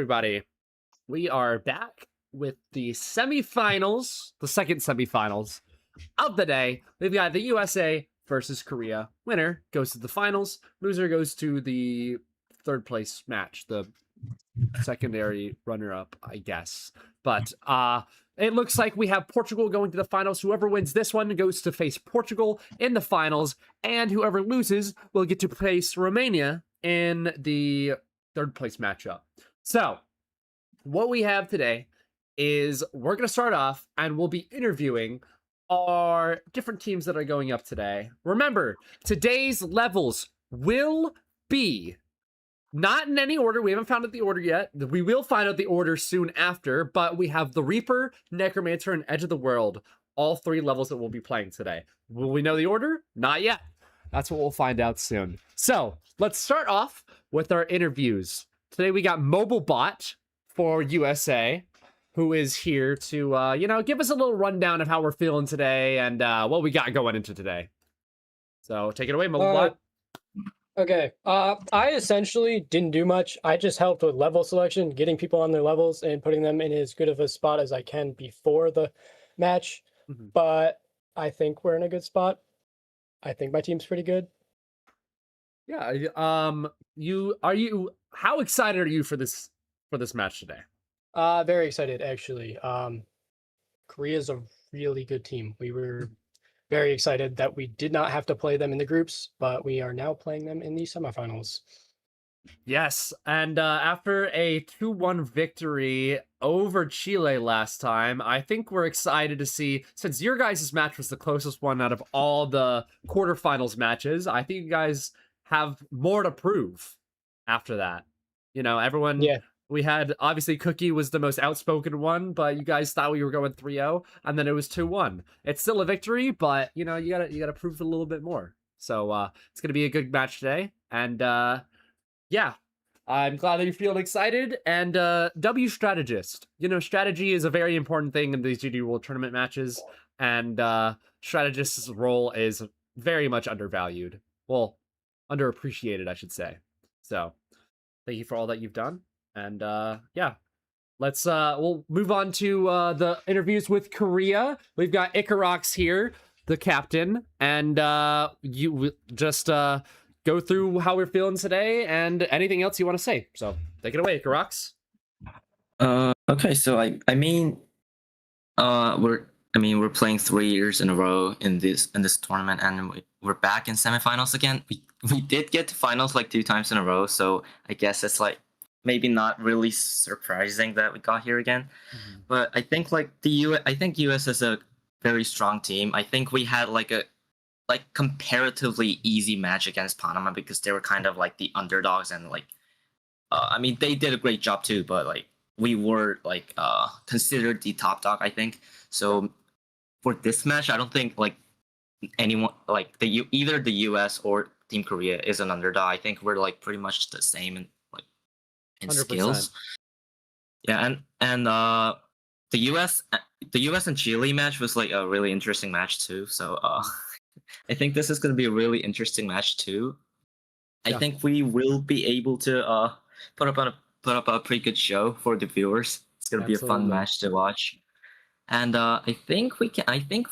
everybody? We are back with the semifinals, the second semifinals of the day. We've got the USA versus Korea. Winner goes to the finals. Loser goes to the third place match, the secondary runner-up, I guess. But it looks like we have Portugal going to the finals. Whoever wins this one goes to face Portugal in the finals, and whoever loses will get to face Romania in the third place matchup. So what we have today is we're going to start off and we'll be interviewing our different teams that are going up today. Remember, today's levels will be not in any order. We haven't found out the order yet. We will find out the order soon after, but we have the Reaper, Necromancer, and Edge of the World, all three levels that we'll be playing today. Will we know the order? Not yet. That's what we'll find out soon. So let's start off with our interviews. Today we got MobileBot for USA, who is here to, give us a little rundown of how we're feeling today and what we got going into today. So take it away, MobileBot. Okay, I essentially didn't do much. I just helped with level selection, getting people on their levels and putting them in as good of a spot as I can before the match. Mm-hmm. But I think we're in a good spot. I think my team's pretty good. Yeah. How excited are you for this match today? Very excited, actually. Korea's a really good team. We were very excited that we did not have to play them in the groups, but we are now playing them in the semifinals. Yes, and after a 2-1 victory over Chile last time, I think we're excited to see, since your guys' match was the closest one out of all the quarterfinals matches, I think you guys have more to prove after that. Everyone... Yeah. We had, obviously, Cookie was the most outspoken one, but you guys thought we were going 3-0, and then it was 2-1. It's still a victory, but, you gotta prove it a little bit more. So, it's gonna be a good match today, and, yeah. I'm glad that you're feeling excited, and, W Strategist. Strategy is a very important thing in these GD World Tournament matches, and, Strategist's role is very much undervalued. Well, underappreciated, I should say. So, thank you for all that you've done. And yeah, we'll move on to the interviews with Korea. We've got Ikarox here, the captain, and you just go through how we're feeling today and anything else you want to say. So take it away, Ikarox. Okay, so we're playing 3 years in a row in this tournament, and we're back in semifinals again. We did get to finals like 2 times in a row, so I guess it's like maybe not really surprising that we got here again. Mm-hmm. But I think I think US is a very strong team. I think we had like a comparatively easy match against Panama because they were kind of like the underdogs, and they did a great job too, but like we were considered the top dog, I think. So for this match, I don't think like anyone either the US or Team Korea is an underdog. I think we're like pretty much the same in 100%. Skills. Yeah, and the US and Chile match was like a really interesting match too. So I think this is going to be a really interesting match too. Yeah. I think we will be able to put up a pretty good show for the viewers. It's going to be a fun match to watch. And I think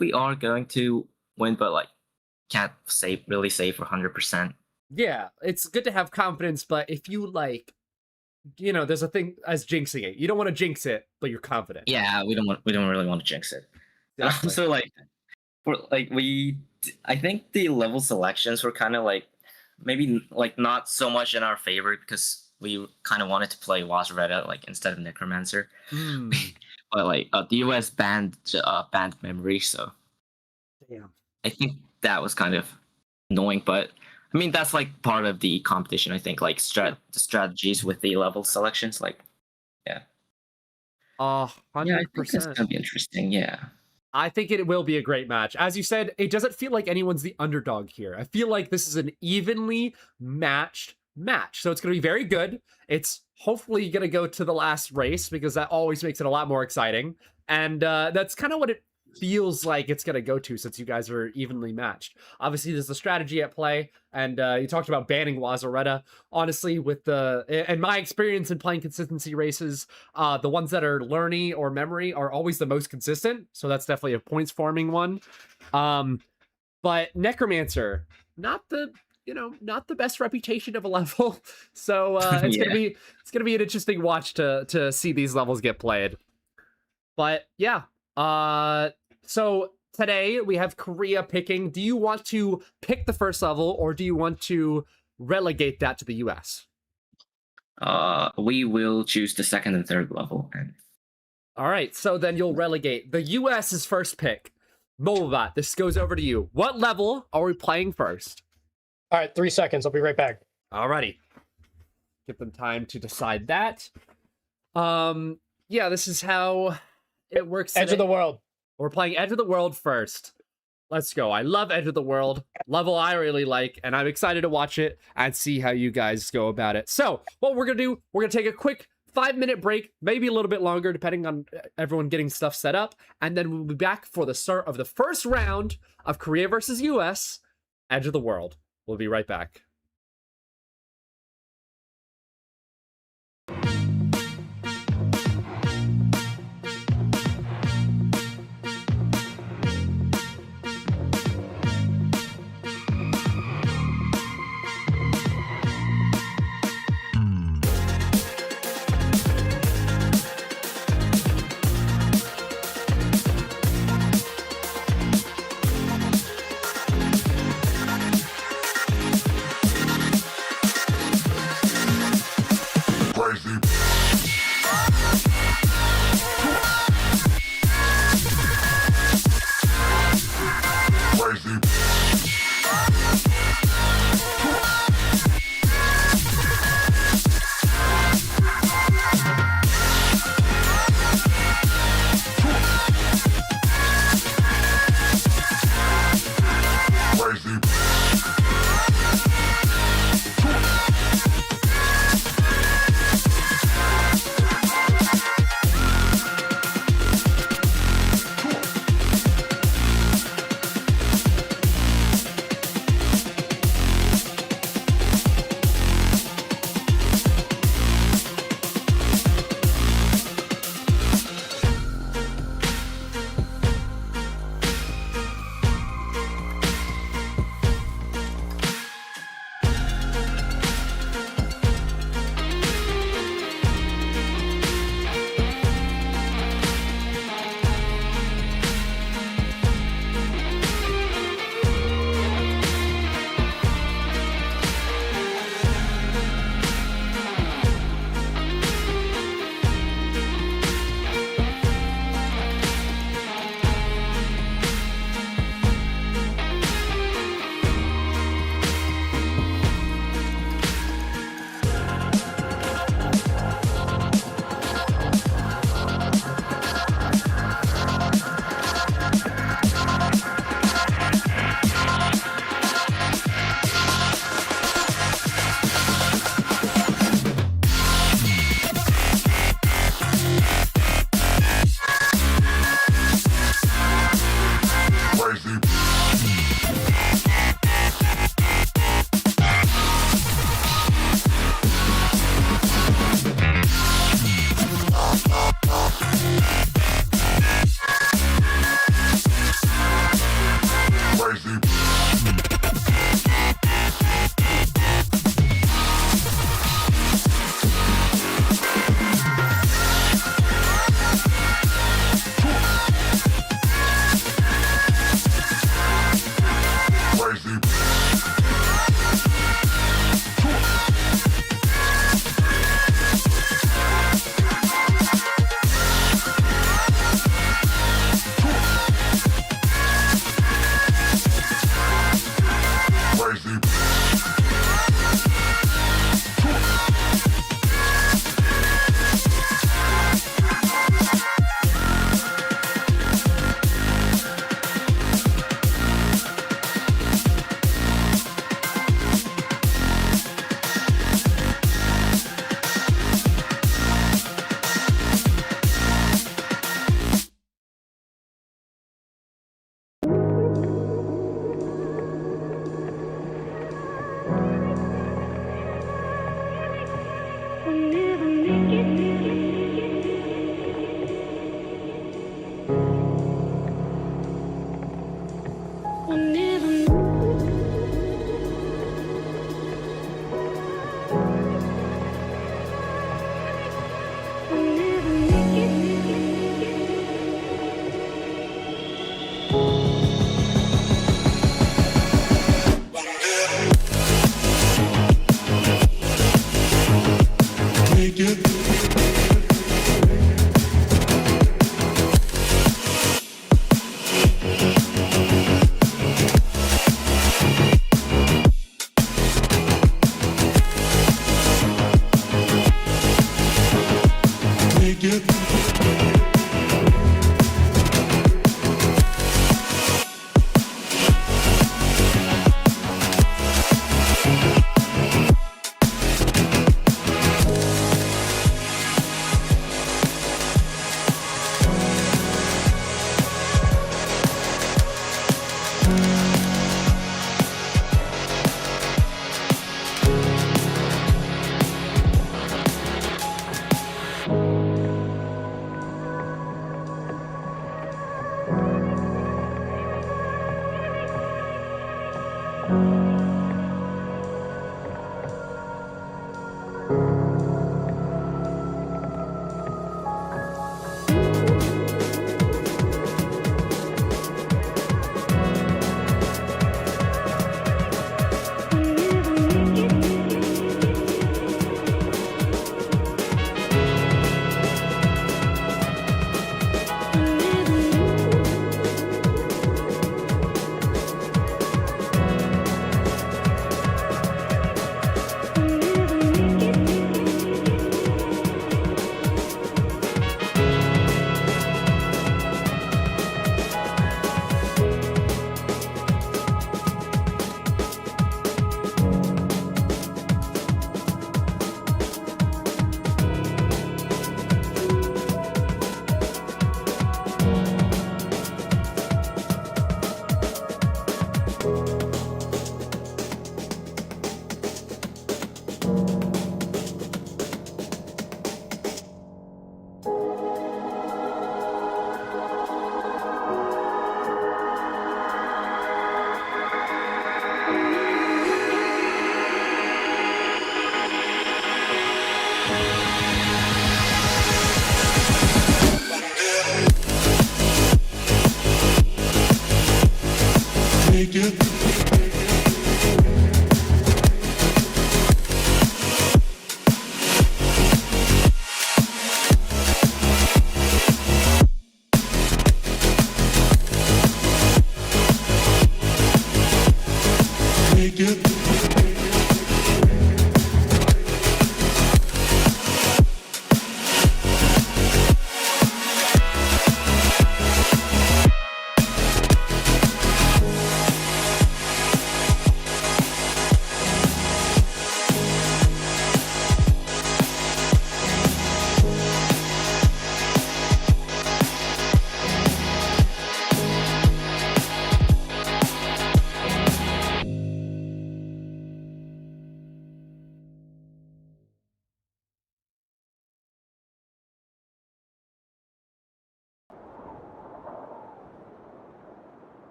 we are going to win, but can't really say for 100%. Yeah, it's good to have confidence, but if you there's a thing as jinxing it. You don't want to jinx it, but you're confident. Yeah, we don't really want to jinx it. Exactly. So I think the level selections were kind of maybe not so much in our favor because we kind of wanted to play Wasretta instead of Necromancer. But the US banned memory, so damn. I think that was kind of annoying, but I mean, that's part of the competition, I think, the strategies with the level selections, yeah. 100%. Yeah, I think it's going to be interesting, yeah. I think it will be a great match. As you said, it doesn't feel like anyone's the underdog here. I feel like this is an evenly matched match, so it's going to be very good. It's hopefully going to go to the last race, because that always makes it a lot more exciting. And that's kind of what it feels like it's going to go to, since you guys are evenly matched. Obviously, there's the strategy at play, and you talked about banning Wazareta. Honestly, with and my experience in playing consistency races, the ones that are learning or memory are always the most consistent, so that's definitely a points farming one. But Necromancer, not the best reputation of a level, so it's Yeah. gonna be an interesting watch to see these levels get played. But yeah, so today we have Korea picking. Do you want to pick the first level, or do you want to relegate that to the US? We will choose the second and third level. And All right, so then you'll relegate the US's first pick. Mobobot, this goes over to you. What level are we playing first? All right, 3 seconds. I'll be right back. Alrighty. Give them time to decide that. Yeah, this is how it works. Edge of the World. We're playing Edge of the World first. Let's go. I love Edge of the World. Level I really like, and I'm excited to watch it and see how you guys go about it. So, what we're going to do, we're going to take a quick 5-minute break, maybe a little bit longer, depending on everyone getting stuff set up. And then we'll be back for the start of the first round of Korea versus US, Edge of the World. We'll be right back.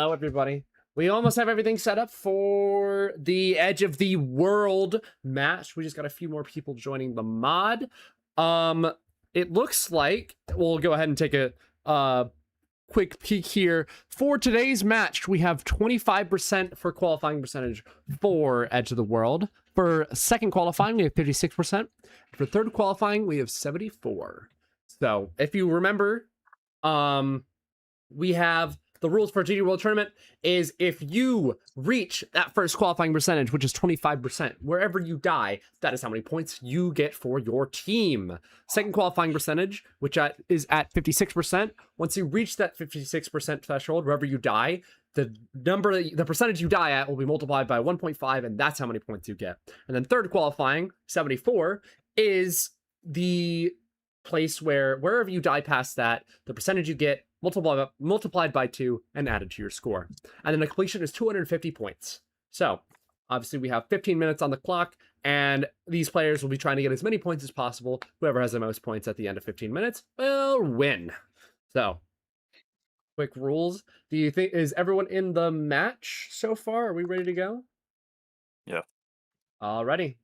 Hello, everybody. We almost have everything set up for the Edge of the World match. We just got a few more people joining the mod. It looks like we'll go ahead and take a quick peek here. For today's match, we have 25% for qualifying percentage for Edge of the World. For second qualifying, we have 56%. For third qualifying, we have 74%. So if you remember, we have the rules for GD World Tournament is if you reach that first qualifying percentage, which is 25%, wherever you die, that is how many points you get for your team. Second qualifying percentage, which is at 56%. Once you reach that 56% threshold, wherever you die, the percentage you die at will be multiplied by 1.5, and that's how many points you get. And then third qualifying, 74, is the place where wherever you die past that, the percentage you get multiplied by 2 and added to your score. And then the completion is 250 points. So obviously we have 15 minutes on the clock, and these players will be trying to get as many points as possible. Whoever has the most points at the end of 15 minutes will win. So quick rules. Do you think, is everyone in the match so far? Are we ready to go? Yeah. Alrighty.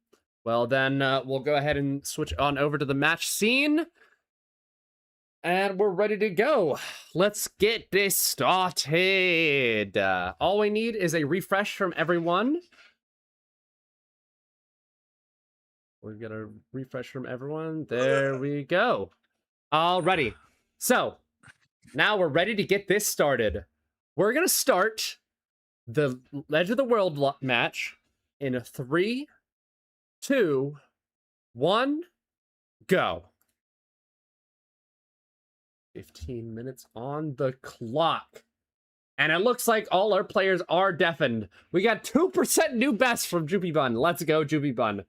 Well, then we'll go ahead and switch on over to the match scene. And we're ready to go. Let's get this started. All we need is a refresh from everyone. We're gonna refresh from everyone. There we go. Alrighty. So, now we're ready to get this started. We're gonna start the Edge of the World match in 3, 2, 1, go. 15 minutes on the clock. And it looks like all our players are deafened. We got 2% new best from Joopy Bun. Let's go, Joopy Bun.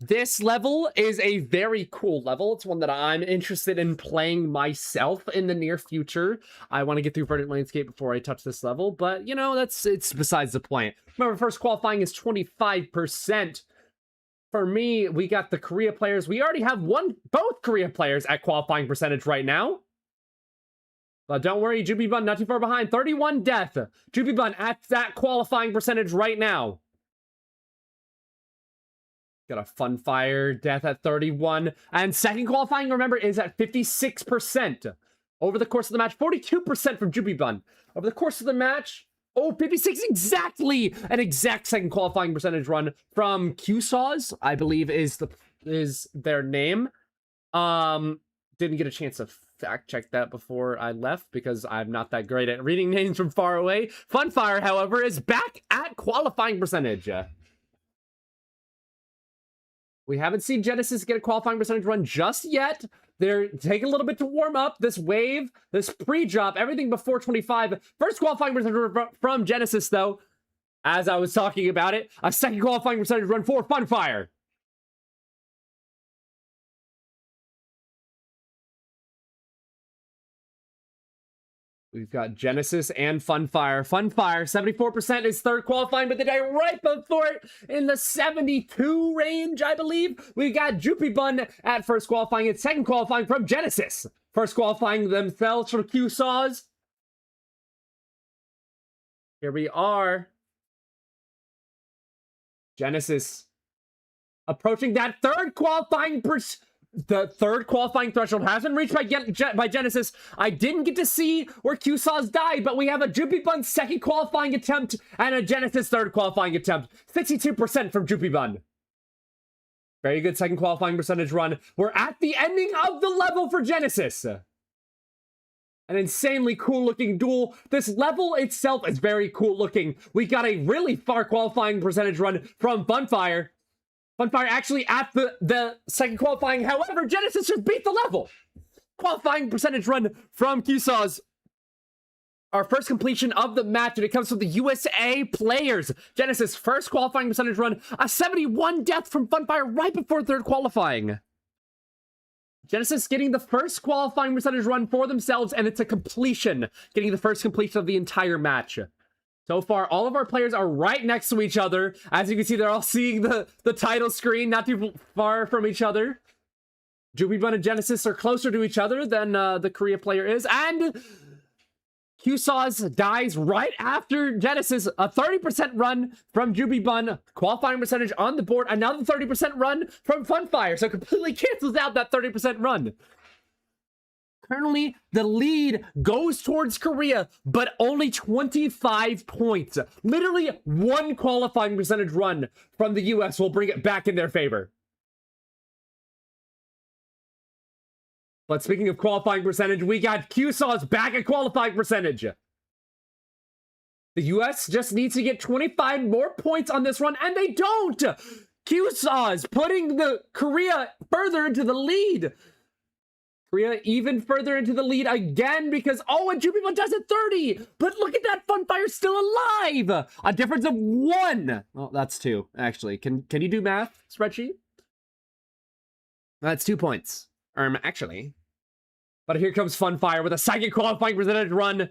This level is a very cool level. It's one that I'm interested in playing myself in the near future. I want to get through Verdant Landscape before I touch this level, but you know, it's besides the point. Remember, first qualifying is 25%. For me, we got the Korea players. We already have both Korea players at qualifying percentage right now. But don't worry, Joopy Bun not too far behind. 31 death. Joopy Bun at that qualifying percentage right now. Got a Funfire death at 31. And second qualifying, remember, is at 56%. Over the course of the match, 42% from Joopy Bun. Over the course of the match, 56 exactly! An exact second qualifying percentage run from QSaws, I believe is their name. Didn't get a chance to fact check that before I left because I'm not that great at reading names from far away. Funfire, however, is back at qualifying percentage. We haven't seen Genesis get a qualifying percentage run just yet. They're taking a little bit to warm up. This wave, this pre-drop, everything before 25. First qualifying percentage from Genesis, though, as I was talking about it. A second qualifying percentage run for Funfire. We've got Genesis and Funfire. Funfire, 74% is third qualifying, but the day right before it in the 72 range, I believe. We got Joopy Bun at first qualifying and second qualifying from Genesis. First qualifying themselves from QSaws. Here we are. Genesis approaching that third qualifying The third qualifying threshold has been reached by Genesis. I didn't get to see where QSaws died, but we have a Joopy Bun second qualifying attempt and a Genesis third qualifying attempt. 62% from Joopy Bun. Very good second qualifying percentage run. We're at the ending of the level for Genesis. An insanely cool looking duel. This level itself is very cool looking. We got a really far qualifying percentage run from Funfire. Funfire actually at the second qualifying. However, Genesis just beat the level. Qualifying percentage run from QSaws. Our first completion of the match, and it comes from the USA players. Genesis first qualifying percentage run. A 71 death from Funfire right before third qualifying. Genesis getting the first qualifying percentage run for themselves, and it's a completion. Getting the first completion of the entire match. So far, all of our players are right next to each other. As you can see, they're all seeing the title screen, not too far from each other. Joopy Bun and Genesis are closer to each other than the Korea player is. And QSauce dies right after Genesis. A 30% run from Jubibun. Qualifying percentage on the board. Another 30% run from Funfire. So completely cancels out that 30% run. Currently, the lead goes towards Korea, but only 25 points. Literally one qualifying percentage run from the US will bring it back in their favor. But speaking of qualifying percentage, we got QSauce back at qualifying percentage. The US just needs to get 25 more points on this run, and they don't! QSauce putting the Korea further into the lead. Korea even further into the lead again because, oh, and Jubibun does it 30! But look at that, Funfire still alive! A difference of 1! Well, that's 2, actually. Can you do math, spreadsheet? That's 2 points. Actually. But here comes Funfire with a second qualifying percentage run.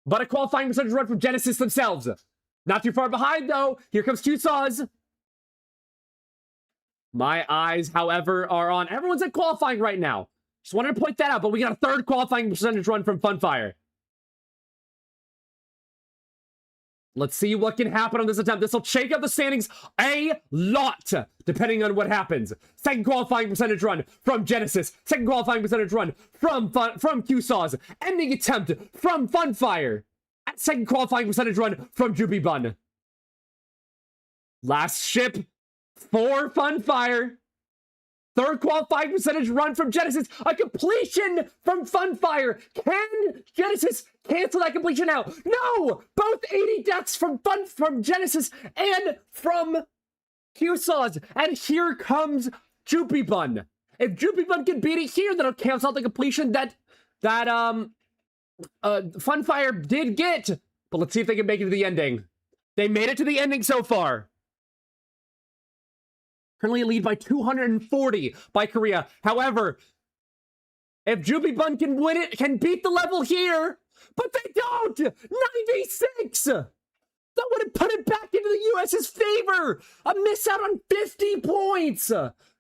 But a qualifying percentage run from Genesis themselves. Not too far behind, though. Here comes QSauce. My eyes, however, are on everyone's at qualifying right now. Just wanted to point that out, but we got a third qualifying percentage run from Funfire. Let's see what can happen on this attempt. This will shake up the standings a lot, depending on what happens. Second qualifying percentage run from Genesis. Second qualifying percentage run from QSauce. Ending attempt from Funfire. Second qualifying percentage run from Jubibun. Last ship for Funfire. Third qualifying percentage run from Genesis. A completion from Funfire. Can Genesis cancel that completion out? No! Both 80 deaths from Genesis and from QSauce. And here comes Jubibun. If Jubibun can beat it here, then it'll cancel out the completion that Funfire did get. But let's see if they can make it to the ending. They made it to the ending so far. Currently a lead by 240 by Korea. However, if Jubibun can win it, can beat the level here, but they don't! 96! That would have put it back into the US's favor! A miss out on 50 points!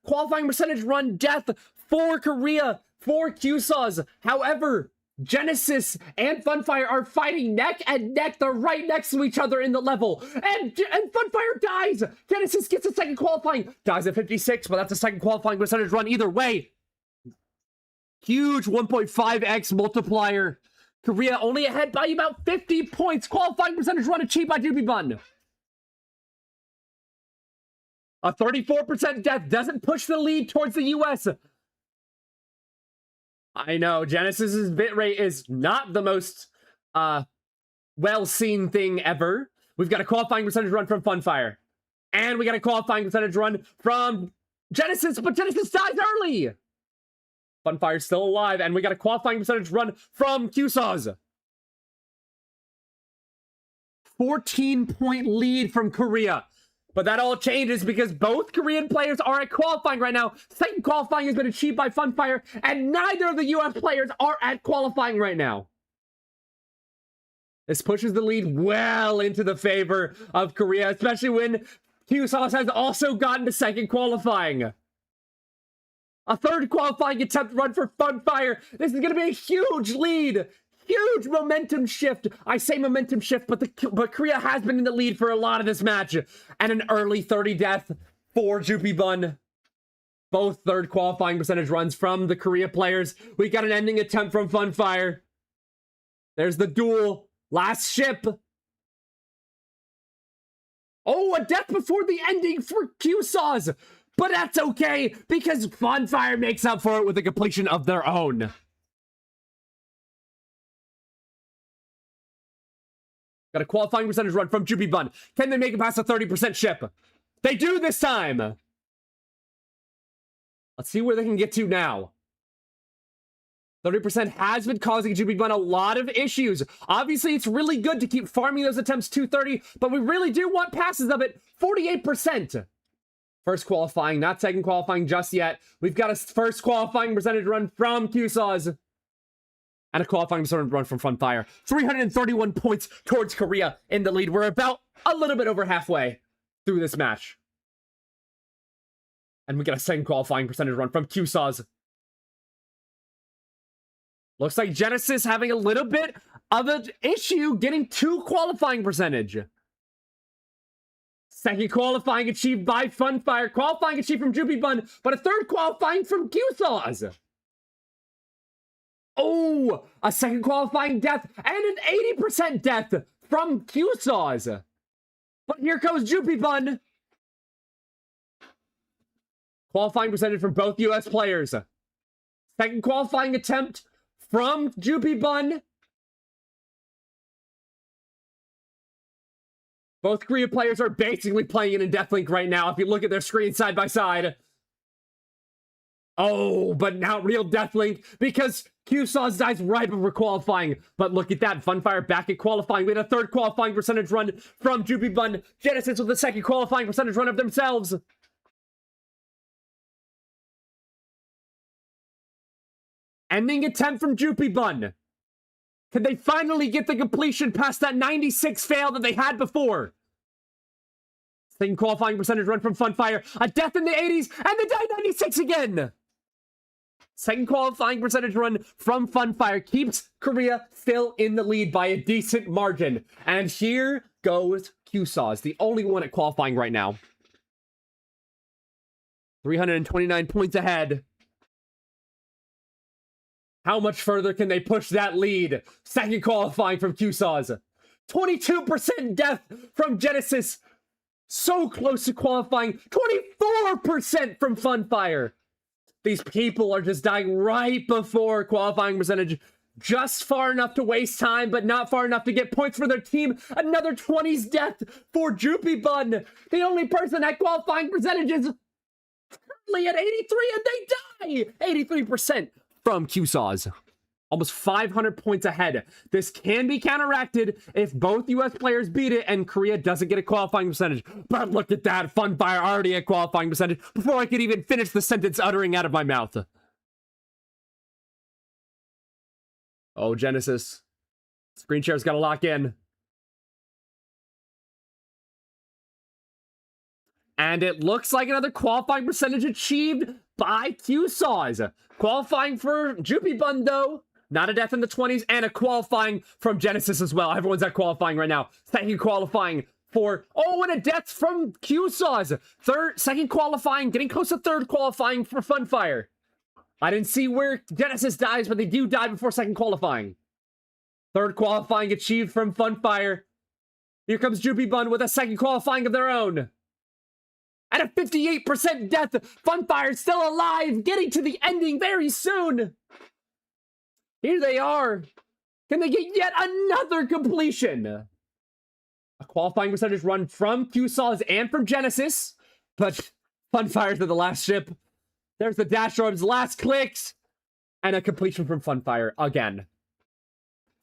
Qualifying percentage run death for Korea, for QSauce. However, Genesis and Funfire are fighting neck and neck. They're right next to each other in the level. And Funfire dies. Genesis gets a second qualifying. Dies at 56, but that's a second qualifying percentage run either way. Huge 1.5x multiplier. Korea only ahead by about 50 points. Qualifying percentage run achieved by Jubibun. A 34% death doesn't push the lead towards the US. I know, Genesis's bitrate is not the most, well-seen thing ever. We've got a qualifying percentage run from Funfire. And we got a qualifying percentage run from Genesis, but Genesis dies early! Funfire's still alive, and we got a qualifying percentage run from QSauce. 14-point lead from Korea. But that all changes because both Korean players are at qualifying right now. Second qualifying has been achieved by Funfire, and neither of the US players are at qualifying right now. This pushes the lead well into the favor of Korea, especially when QSauce has also gotten to second qualifying. A third qualifying attempt run for Funfire. This is going to be a huge lead. Huge momentum shift. I say momentum shift, but Korea has been in the lead for a lot of this match. And an early 30 death for Jubibun. Both third qualifying percentage runs from the Korea players. We got an ending attempt from Funfire. There's the duel. Last ship. Oh, a death before the ending for QSauce. But that's okay, because Funfire makes up for it with a completion of their own. Got a qualifying percentage run from Jubibun. Can they make it past a 30% ship? They do this time! Let's see where they can get to now. 30% has been causing Jubibun a lot of issues. Obviously, it's really good to keep farming those attempts to 30, but we really do want passes of it. 48%. First qualifying, not second qualifying just yet. We've got a first qualifying percentage run from QSauce. And a qualifying percentage run from Funfire. 331 points towards Korea in the lead. We're about a little bit over halfway through this match. And we got a second qualifying percentage run from QSauce. Looks like Genesis having a little bit of an issue getting 2 qualifying percentage. Second qualifying achieved by Funfire. Qualifying achieved from Joopy Bun, but a third qualifying from Qsaws. Oh, a second qualifying death and an 80% death from Qsaws. But here comes Joopy Bun. Qualifying percentage from both US players. Second qualifying attempt from Joopy Bun. Both Korea players are basically playing in Deathlink right now if you look at their screens side by side. Oh, but not real Deathlink because Qsaws dies right before qualifying. But look at that, Funfire back at qualifying. We had a third qualifying percentage run from Joopy Bun. Genesis with the second qualifying percentage run of themselves. Ending attempt from Joopy Bun. Can they finally get the completion past that 96 fail that they had before? Second qualifying percentage run from Funfire. A death in the 80s, and they die 96 again! Second qualifying percentage run from Funfire keeps Korea still in the lead by a decent margin. And here goes Qsaws, the only one at qualifying right now. 329 points ahead. How much further can they push that lead? Second qualifying from Qsaws. 22% death from Genesis. So close to qualifying. 24% from Funfire. These people are just dying right before qualifying percentage. Just far enough to waste time, but not far enough to get points for their team. Another 20s death for Joopy Bun. The only person at qualifying percentages currently at 83, and they die! 83% from Qsaws. Almost 500 points ahead. This can be counteracted if both US players beat it and Korea doesn't get a qualifying percentage. But look at that, Funfire already at qualifying percentage before I could even finish the sentence uttering out of my mouth. Oh, Genesis. Screen share's gotta lock in. And it looks like another qualifying percentage achieved by Qsaws. Qualifying for Joopy Bun, though. Not a death in the 20s, and a qualifying from Genesis as well. Everyone's at qualifying right now. Second qualifying for... Oh, and a death from Qsaws. Second qualifying, getting close to third qualifying for Funfire. I didn't see where Genesis dies, but they do die before second qualifying. Third qualifying achieved from Funfire. Here comes Joopy Bun with a second qualifying of their own. At a 58% death, Funfire still alive, getting to the ending very soon. Here they are. Can they get yet another completion? A qualifying percentage run from Qsaws and from Genesis, but Funfire's at the last ship. There's the Dash Orb's last clicks, and a completion from Funfire again.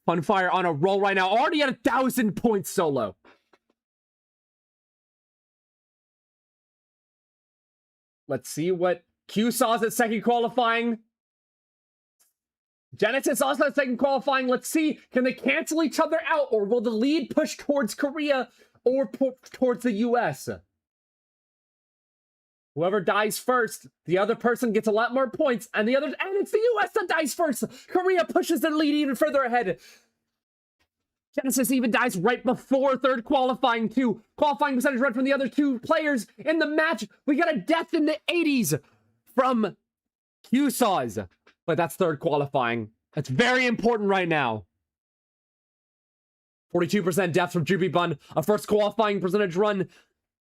Funfire on a roll right now, already at 1,000 points solo. Let's see what Qsaws at second qualifying. Genesis also at second qualifying. Let's see, can they cancel each other out, or will the lead push towards Korea or towards the US? Whoever dies first, the other person gets a lot more points, and it's the US that dies first. Korea pushes their lead even further ahead. Genesis even dies right before third qualifying too. Qualifying percentage run from the other two players in the match. We got a death in the 80s from Qsaws. But that's third qualifying. That's very important right now. 42% death from Joopy Bun. A first qualifying percentage run.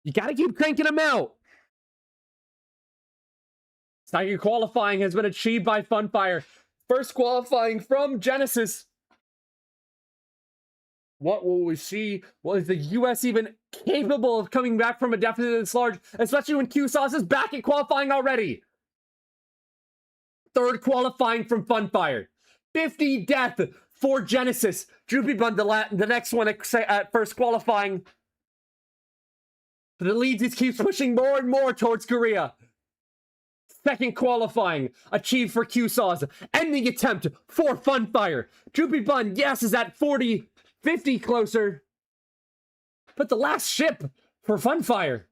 You gotta keep cranking them out. Second qualifying has been achieved by Funfire. First qualifying from Genesis. What will we see? Well, is the US even capable of coming back from a deficit this large? Especially when Qsaws is back at qualifying already. Third qualifying from Funfire. 50 death for Genesis. Joopy Bun, the next one at first qualifying. The lead just keeps pushing more and more towards Korea. Second qualifying achieved for Qsaws. Ending attempt for Funfire. Joopy Bun, yes, is at 40, 50 closer. But the last ship for Funfire.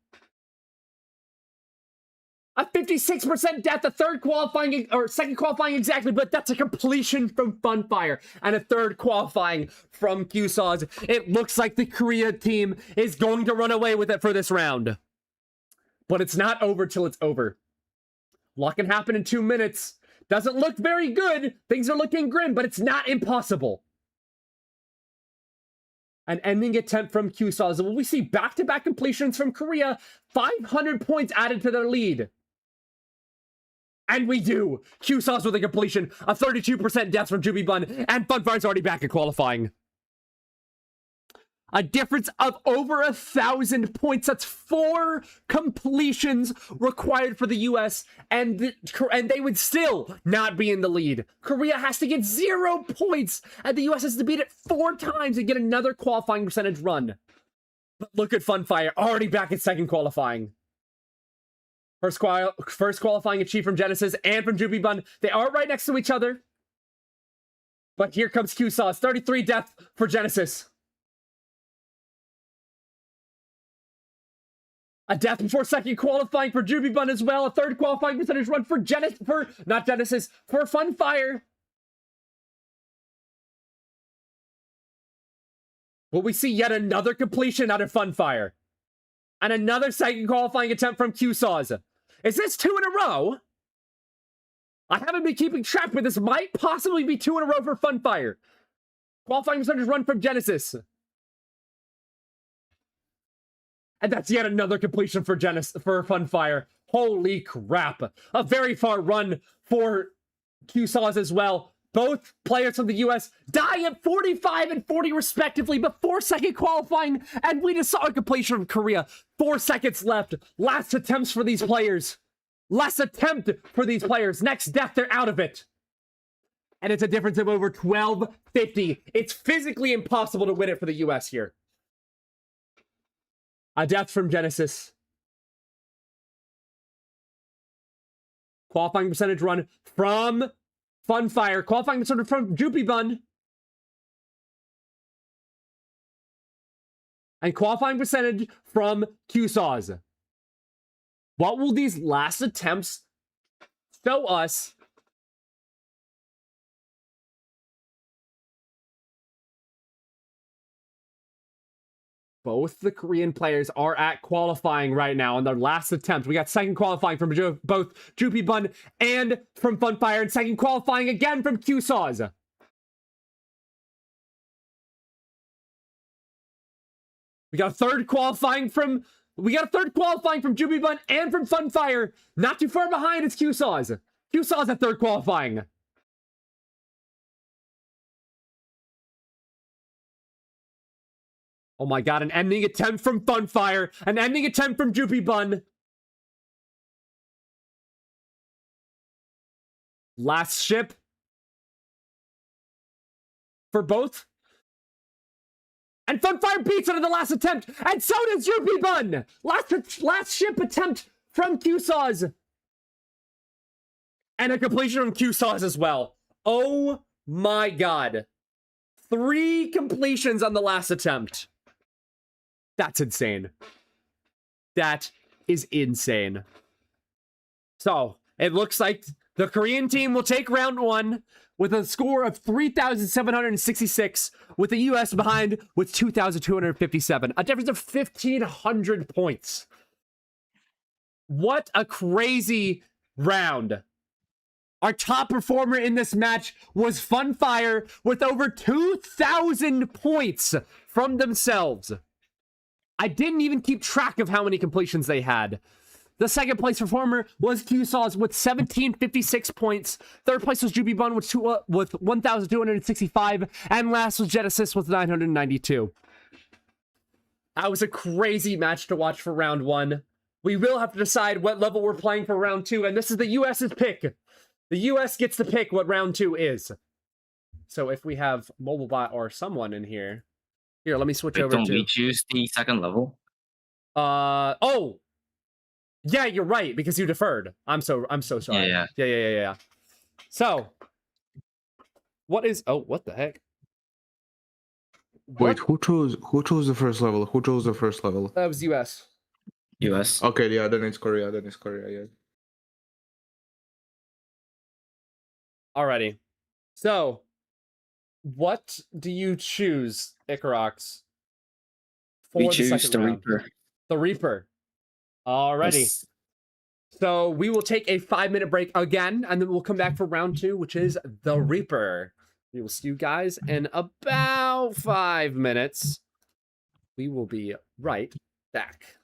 A 56% death, a third qualifying, or second qualifying exactly, but that's a completion from Funfire, and a third qualifying from QSAWS. It looks like the Korea team is going to run away with it for this round. But it's not over till it's over. A lot can happen in 2 minutes. Doesn't look very good. Things are looking grim, but it's not impossible. An ending attempt from QSAWS. Will we see back-to-back completions from Korea? 500 points added to their lead. And we do. QSAWS with a completion. A 32% death from Jubibun. And Funfire's already back at qualifying. A difference of over 1,000 points. That's 4 completions required for the US, and they would still not be in the lead. Korea has to get 0 points, and the US has to beat it 4 times and get another qualifying percentage run. But look at Funfire, already back at second qualifying. First qualifying achieved from Genesis and from Jubibun. They are right next to each other. But here comes QSAWS. 33 death for Genesis. A death before second qualifying for Jubibun as well. A third qualifying percentage run for for Funfire. Will we see yet another completion out of Funfire? And another second qualifying attempt from QSAWS. Is this 2 in a row? I haven't been keeping track, but this might possibly be 2 in a row for Funfire. Qualifying percentage run from Genesis. And that's yet another completion for Funfire. Holy crap. A very far run for QSAWS as well. Both players from the US die at 45 and 40 respectively before second qualifying. And we just saw a completion from Korea. 4 seconds left. Last attempts for these players. Last attempt for these players. Next death, they're out of it. And it's a difference of over 1250. It's physically impossible to win it for the US here. A death from Genesis. Qualifying percentage run from Funfire. Qualifying percentage from Jubibun. And qualifying percentage from QSAWS. What will these last attempts show us? Both the Korean players are at qualifying right now on their last attempt. We got second qualifying from both Jubibun and from Funfire, and second qualifying again from QSAWS. We got a third qualifying from Jubibun and from Funfire. Not too far behind is QSAWS. QSAWS at third qualifying. Oh my god, an ending attempt from Funfire. An ending attempt from Jubibun. Last ship. For both. And Funfire beats it in the last attempt. And so does Jubibun. Last ship attempt from QSAWS. And a completion from QSAWS as well. Oh my god. 3 completions on the last attempt. That's insane. That is insane. So, it looks like the Korean team will take round 1 with a score of 3,766, with the US behind with 2,257. A difference of 1,500 points. What a crazy round. Our top performer in this match was Funfire with over 2,000 points from themselves. I didn't even keep track of how many completions they had. The second place performer was QSAWS with 1,756 points. Third place was Jubibun with 1,265. And last was Genesis with 992. That was a crazy match to watch for round 1. We will have to decide what level we're playing for round 2. And this is the US's pick. The US gets to pick what round 2 is. So if we have MobileBot or someone in here. Here, let me switch over don't to... we choose the second level? Oh! Yeah, you're right, because you deferred. I'm so sorry. Yeah. So, what is... Oh, what the heck? Wait, who chose the first level? Who chose the first level? That was US. US. Okay, yeah, then it's Korea. Yeah. Alrighty. So, what do you choose, Ikarox, for We the choose second the round? Reaper. The Reaper. Alrighty. Yes. So we will take a 5-minute break again, and then we'll come back for round 2, which is the Reaper. We will see you guys in about 5 minutes. We will be right back.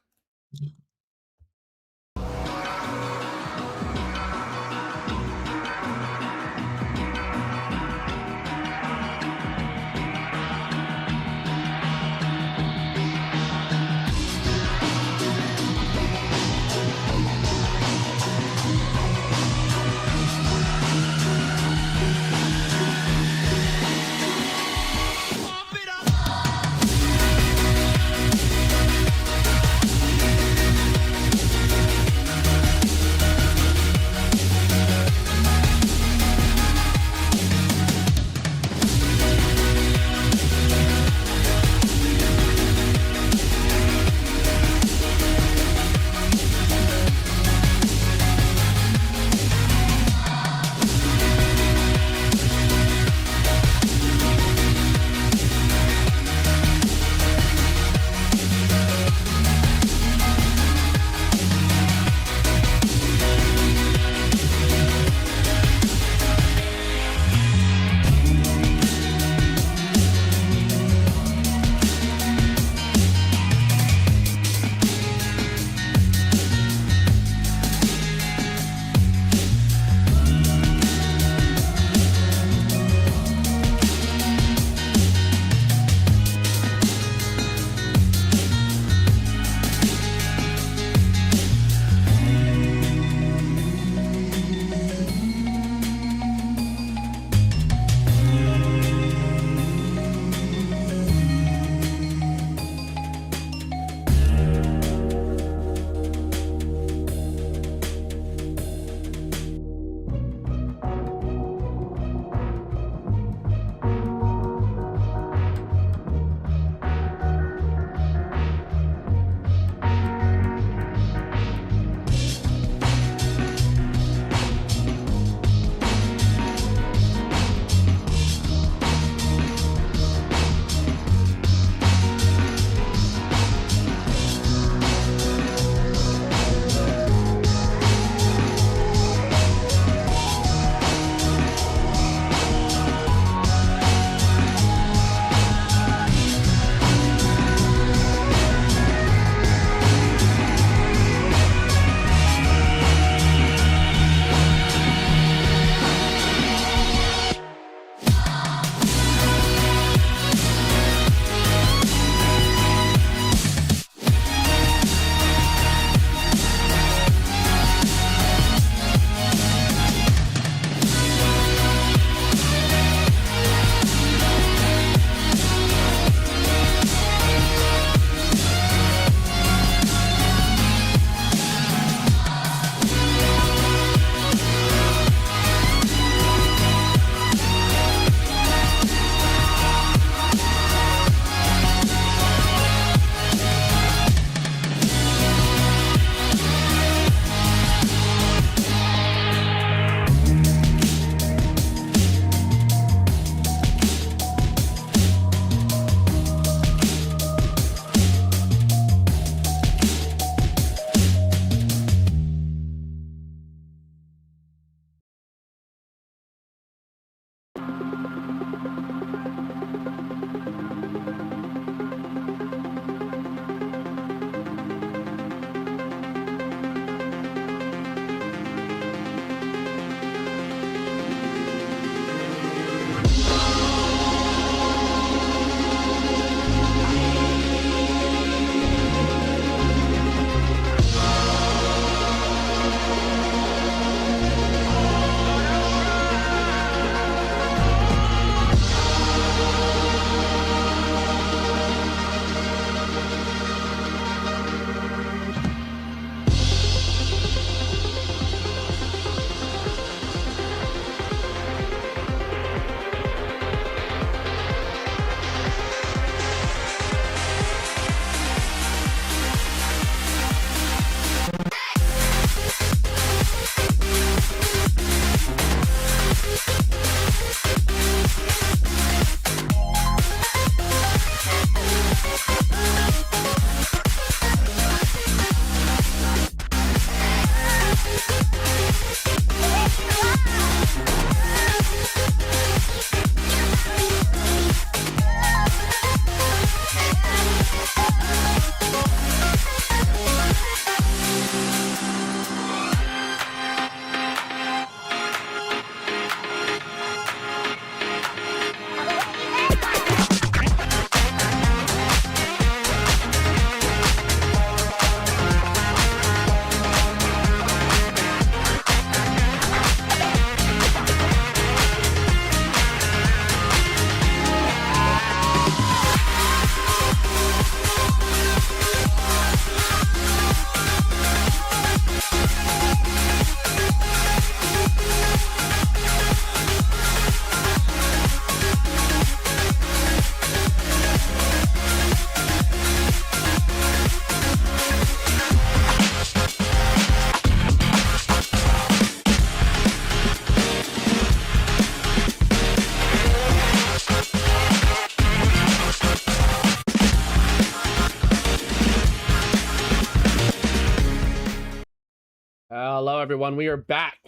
Hello, everyone. We are back.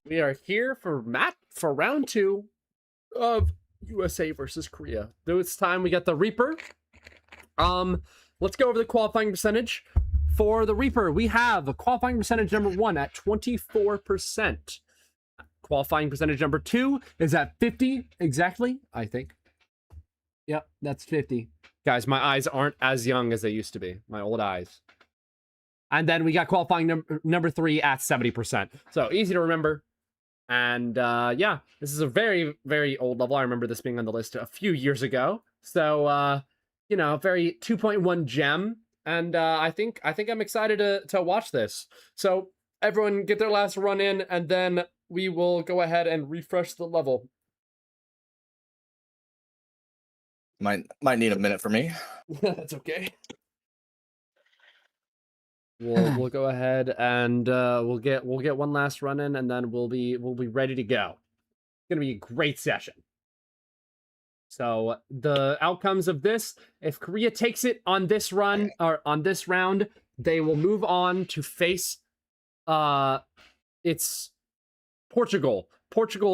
We are here for round 2 of USA versus Korea. This time we got the Reaper. Let's go over the qualifying percentage. For the Reaper, we have a qualifying percentage number 1 at 24%. Qualifying percentage number 2 is at 50 exactly, I think. Yep, that's 50. Guys, my eyes aren't as young as they used to be. My old eyes. And then we got qualifying number 3 at 70%. So easy to remember. And yeah, this is a very, very old level. I remember this being on the list a few years ago. So, you know, very 2.1 gem. And I think I'm excited to watch this. So everyone get their last run in, and then we will go ahead and refresh the level. Might need a minute for me. That's okay. We'll go ahead and we'll get one last run in, and then we'll be ready to go. It's gonna be a great session. So the outcomes of this, if Korea takes it on this run or on this round, they will move on to face it's Portugal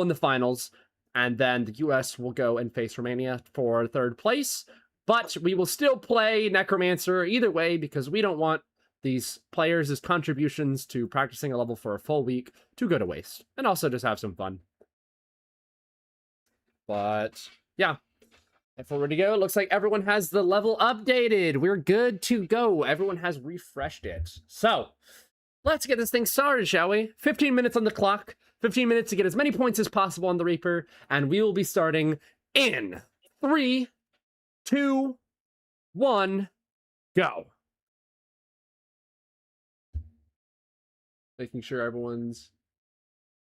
in the finals, and then the US will go and face Romania for 3rd place. But we will still play Necromancer either way, because we don't want these players' contributions to practicing a level for a full week to go to waste, and also just have some fun. But yeah, if we're ready to go, it looks like everyone has the level updated. We're good to go. Everyone has refreshed it. So let's get this thing started, shall we? 15 minutes on the clock. 15 minutes to get as many points as possible on the Reaper, and we will be starting in 3, 2, 1, go. Making sure everyone's...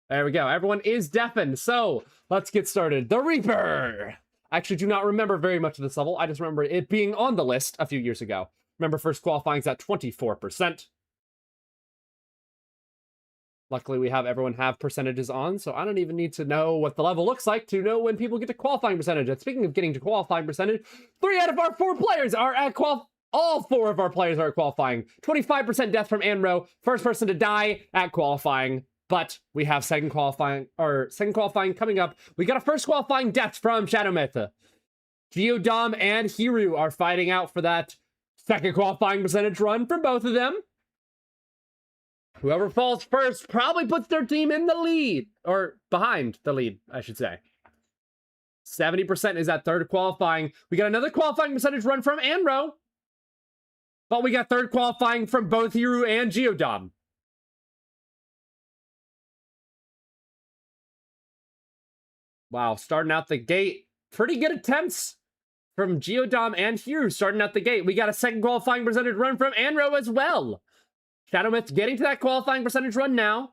There we go. Everyone is deafened. So let's get started. The Reaper! I actually do not remember very much of this level. I just remember it being on the list a few years ago. Remember, first qualifying's at 24%. Luckily, we have everyone have percentages on, so I don't even need to know what the level looks like to know when people get to qualifying percentage. And speaking of getting to qualifying percentage, 3 out of our 4 players are at all 4 of our players are at qualifying. 25% death from Anro, first person to die at qualifying. But we have second qualifying coming up. We got a first qualifying death from Shadow Myth. Geodom and Hiru are fighting out for that second qualifying percentage run for both of them. Whoever falls first probably puts their team in the lead, or behind the lead, I should say. 70% is at third qualifying. We got another qualifying percentage run from Anro, but we got third qualifying from both Hiru and Geodom. Wow, starting out the gate. Pretty good attempts from Geodom and Hiru starting out the gate. We got a second qualifying percentage run from Anro as well. Shadow Myth getting to that qualifying percentage run now.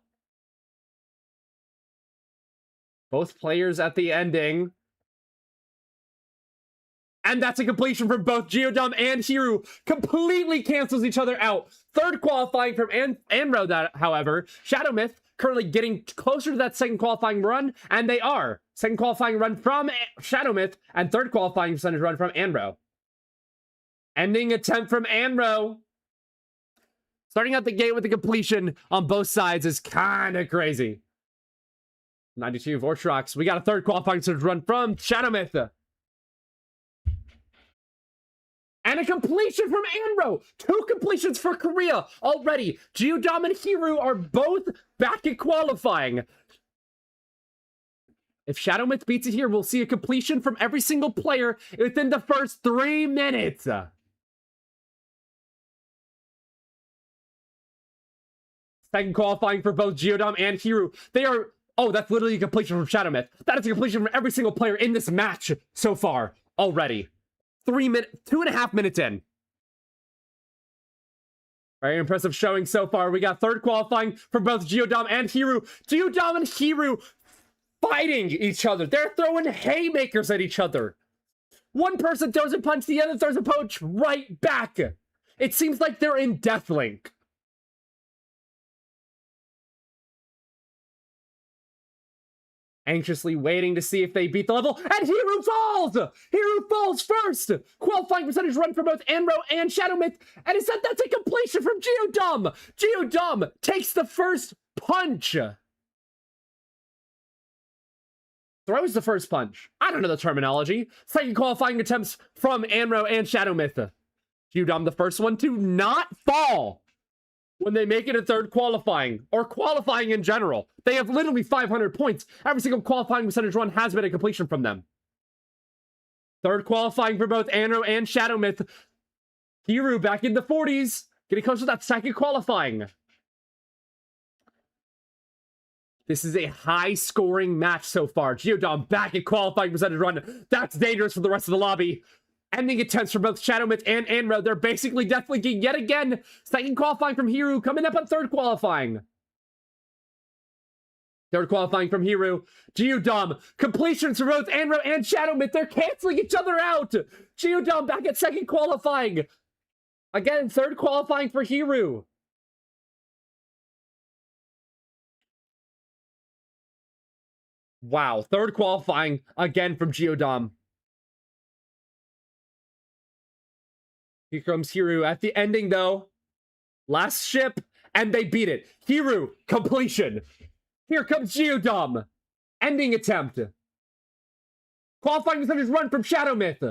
Both players at the ending. And that's a completion from both Geodom and Hiru. Completely cancels each other out. Third qualifying from Anro, that, however. Shadow Myth currently getting closer to that second qualifying run, and they are. Second qualifying run from Shadow Myth, and third qualifying percentage run from Anro. Ending attempt from Anro. Starting out the gate with a completion on both sides is kind of crazy. 92 Vortrox. We got a third qualifying percentage run from Shadow Myth. And a completion from Anro. 2 completions for Korea already. Geodom and Hiru are both back at qualifying. If Shadow Myth beats it here, we'll see a completion from every single player within the first 3 minutes. Second qualifying for both Geodom and Hiru. They are... Oh, that's literally a completion from Shadow Myth. That is a completion from every single player in this match so far already. 2.5 minutes in. Very impressive showing so far. We got third qualifying for both Geodom and Hiru. Geodom and Hiru fighting each other. They're throwing haymakers at each other. One person throws a punch, the other throws a punch right back. It seems like they're in Deathlink. Anxiously waiting to see if they beat the level, and Hiru falls! Hiru falls first! Qualifying percentage run for both Anro and Shadow Myth, and instead that's a completion from Geodom! Geodom takes the first punch! Throws the first punch. I don't know the terminology. Second qualifying attempts from Anro and Shadow Myth. Geodom, the first one to not fall when they make it a third qualifying, or qualifying in general. They have literally 500 points. Every single qualifying percentage run has been a completion from them. Third qualifying for both Anro and Shadow Myth. Hiru back in the 40s, getting close to that second qualifying. This is a high-scoring match so far. Geodom back at qualifying percentage run. That's dangerous for the rest of the lobby. Ending attempts for both Shadow Myth and Anro. They're basically death linking yet again. Second qualifying from Hiru, coming up on third qualifying. Third qualifying from Hiru. Geodom, completions for both Anro and Shadow Myth. They're canceling each other out. Geodom back at second qualifying. Again, third qualifying for Hiru. Wow, third qualifying again from Geodom. Here comes Hiru at the ending, though. Last ship, and they beat it. Hiru, completion. Here comes Geodom. Ending attempt. Qualifying percentage run from Shadow Myth.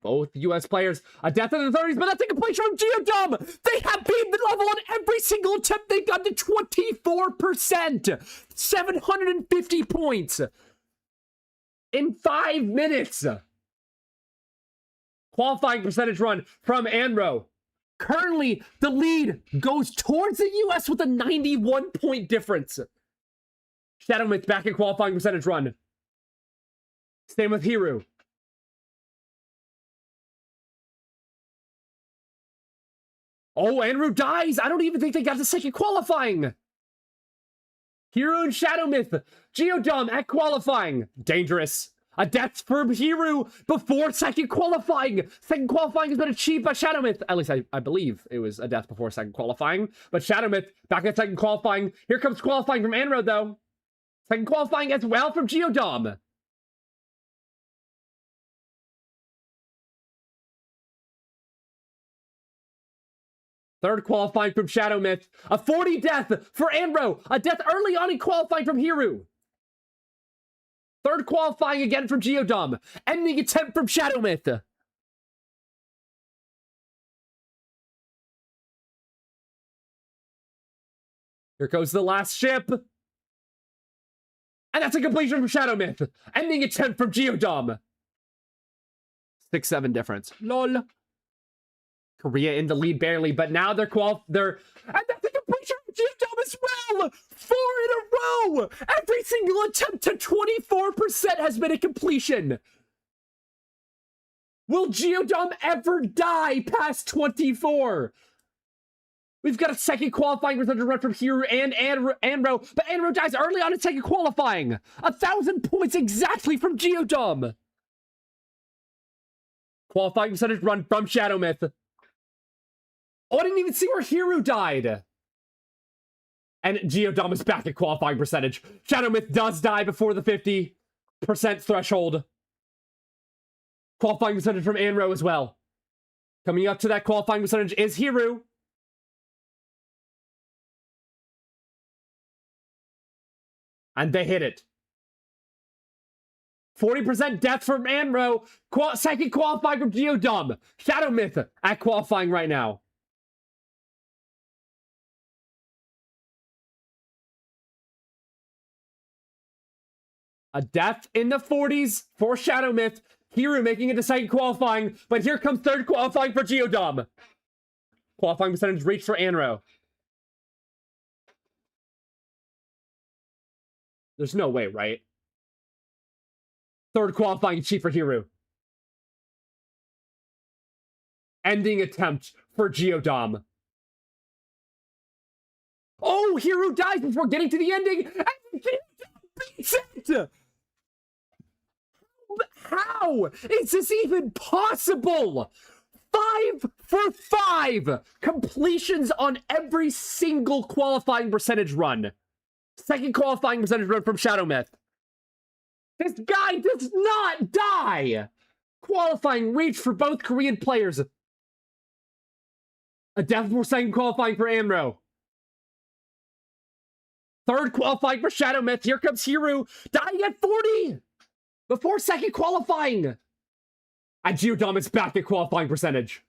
Both US players, a death in the 30s, but that's a completion from Geodom. They have beaten the level on every single attempt. They've gotten to 24%. 750 points. In 5 minutes. Qualifying percentage run from Anro. Currently, the lead goes towards the US with a 91-point difference. Shadow Myth back in qualifying percentage run. Same with Hiru. Oh, Anro dies. I don't even think they got the second qualifying. Hiru and Shadow Myth. Geodom at qualifying. Dangerous. A death for Hiru before second qualifying. Second qualifying has been achieved by Shadow Myth. At least I believe it was a death before second qualifying. But Shadow Myth back at second qualifying. Here comes qualifying from Anro, though. Second qualifying as well from Geodom. Third qualifying from Shadow Myth. A 40 death for Anro. A death early on in qualifying from Hiru. Third qualifying again from Geodom. Ending attempt from Shadow Myth. Here goes the last ship. And that's a completion from Shadow Myth. Ending attempt from Geodom. 6-7 difference. LOL. Korea in the lead barely, but now they're and that's a completion from Geodom as well! 4 in a row! Every single attempt to 24% has been a completion! Will Geodom ever die past 24? We've got a second qualifying percentage run from Hiru and Anro, but Anro dies early on in second qualifying! 1,000 points exactly from Geodom! Qualifying percentage run from Shadow Myth. Oh, I didn't even see where Hiru died. And Geodom is back at qualifying percentage. Shadow Myth does die before the 50% threshold. Qualifying percentage from Anro as well. Coming up to that qualifying percentage is Hiru. And they hit it. 40% death from Anro. Second qualifying from Geodom. Shadow Myth at qualifying right now. A death in the 40s for Shadow Myth. Hiru making it to second qualifying, but here comes third qualifying for Geodom. Qualifying percentage reached for Anro. There's no way, right? Third qualifying achieved for Hiru. Ending attempt for Geodom. Oh, Hiru dies before getting to the ending, and Geodom beats it! How is this even possible? 5 for 5 completions on every single qualifying percentage run. Second qualifying percentage run from Shadow Myth. This guy does not die. Qualifying reach for both Korean players. A death for second qualifying for Amro. Third qualifying for Shadow Myth. Here comes Hiru, dying at 40 before second qualifying. And Geodom is back at qualifying percentage.